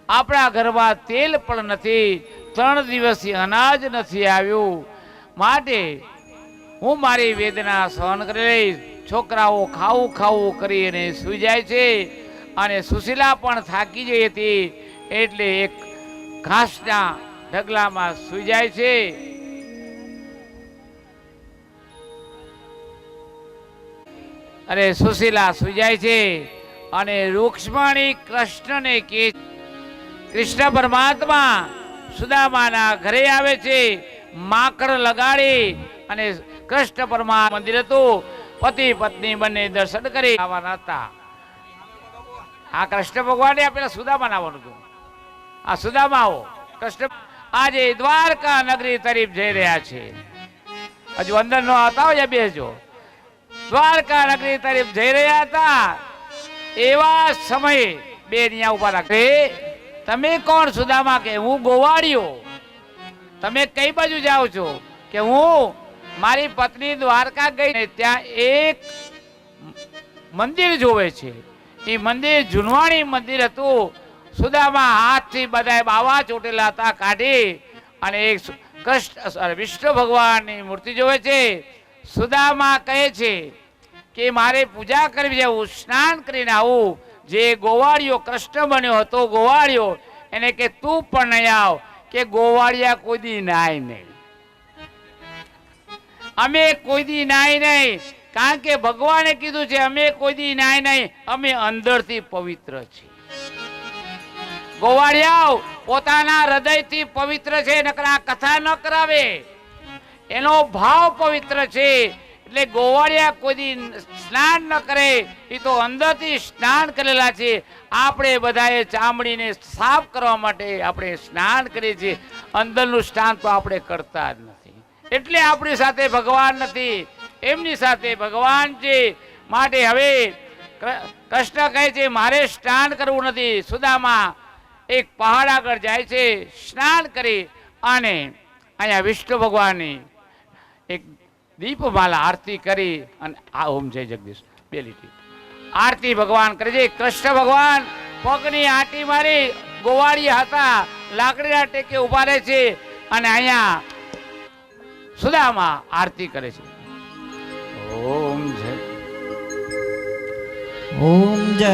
આપણા ઘરમાં તેલ પણ નથી, 3 દિવસથી અનાજ નથી આવ્યું, માટે હું મારી વેદના સહન કરી લઈશ. છોકરાઓ ખાવું ખાવું કરીને સૂઈ જાય છે અને સુશીલા પણ થાકી ગઈ હતી એટલે એક ઘાસના ઢગલામાં સૂઈ જાય છે. અને સુશીલા સૂઈ જાય છે અને રૂક્ષ્મણી કૃષ્ણને કે કૃષ્ણ પરમાત્મા સુદામાના ઘરે આવે છે. માકડ લગાડી અને કૃષ્ણ પરમાત્મા મંદિર હતું. પતિ પત્ની બંને દર્શન કરી આવવાના હતા. આ કૃષ્ણ ભગવાને આપેલા સુદામા આવવાનું હતું. આ સુદામાઓ કૃષ્ણ આજે દ્વારકા નગરી તરફ જઈ રહ્યા છે. હજુ અંદર નો હતા હોય બેસજો. દ્વારકા નગરી તરફ જઈ રહ્યા હતા એવા સમયે બે અહીંયા ઉભા રાખે. તમે કોણ? સુદામા કે હું ગોવાળિયો. તમે કઈ બાજુ જાઓ છો? કે હું મારી પત્ની દ્વારકા ગઈ, ત્યાં એક મંદિર જોવે છે. એ મંદિર જૂનવાણી મંદિર હતું. સુદામા હાથથી બધા બાવા ચોટેલા હતા કાઢી અને એક વિષ્ણુ ભગવાનની મૂર્તિ જોવે છે. સુદામા કહે છે કે મારે પૂજા કરવી છે, હું સ્નાન કરીને આવું. જે ગોવાળિયો કૃષ્ણ બન્યો હતો ગોવાળિયો, એને કે તું પણ નહીં આવ, કે ગોવાળિયા કોઈ દી નાય નહીં, અમે કોઈ દી નાય નહીં, કારણ કે ભગવાને કીધું છે અમે કોઈ દી નાય નહીં, અમે અંદરથી પવિત્ર છીએ. ગોવાળિયાઓ પોતાના હૃદયથી પવિત્ર છે, નકર આ કથા ન કરાવે, એનો ભાવ પવિત્ર છે. એટલે ગોવાળિયા કોઈ દી સ્નાન ન કરે, એ તો અંદરથી સ્નાન કરેલા છે. આપણે બધાએ ચામડીને સાફ કરવા માટે આપણે સ્નાન કરીએ છીએ, અંદરનું સ્નાન તો આપણે કરતા જ નથી. એટલે આપણી સાથે ભગવાન નથી, એમની સાથે ભગવાન છે. માટે હવે કૃષ્ણ કહે છે મારે સ્નાન કરવું નથી. સુદામા એક પહાડ આગળ જાય છે, સ્નાન કરી અને અહીંયા વિષ્ણુ ભગવાનની એક દીપમાલા આરતી કરી અને આ ઓમ જય જગદીશ બે લીટી આરતી ભગવાન કરે છે. કૃષ્ણ ભગવાન પગની આંટી મારી ગોવાળી હતા, લાકડીના ટેકે ઉભા રહે છે અને અહીંયા સુદામા આરતી કરે છે. ઓમ જય ઓમ જય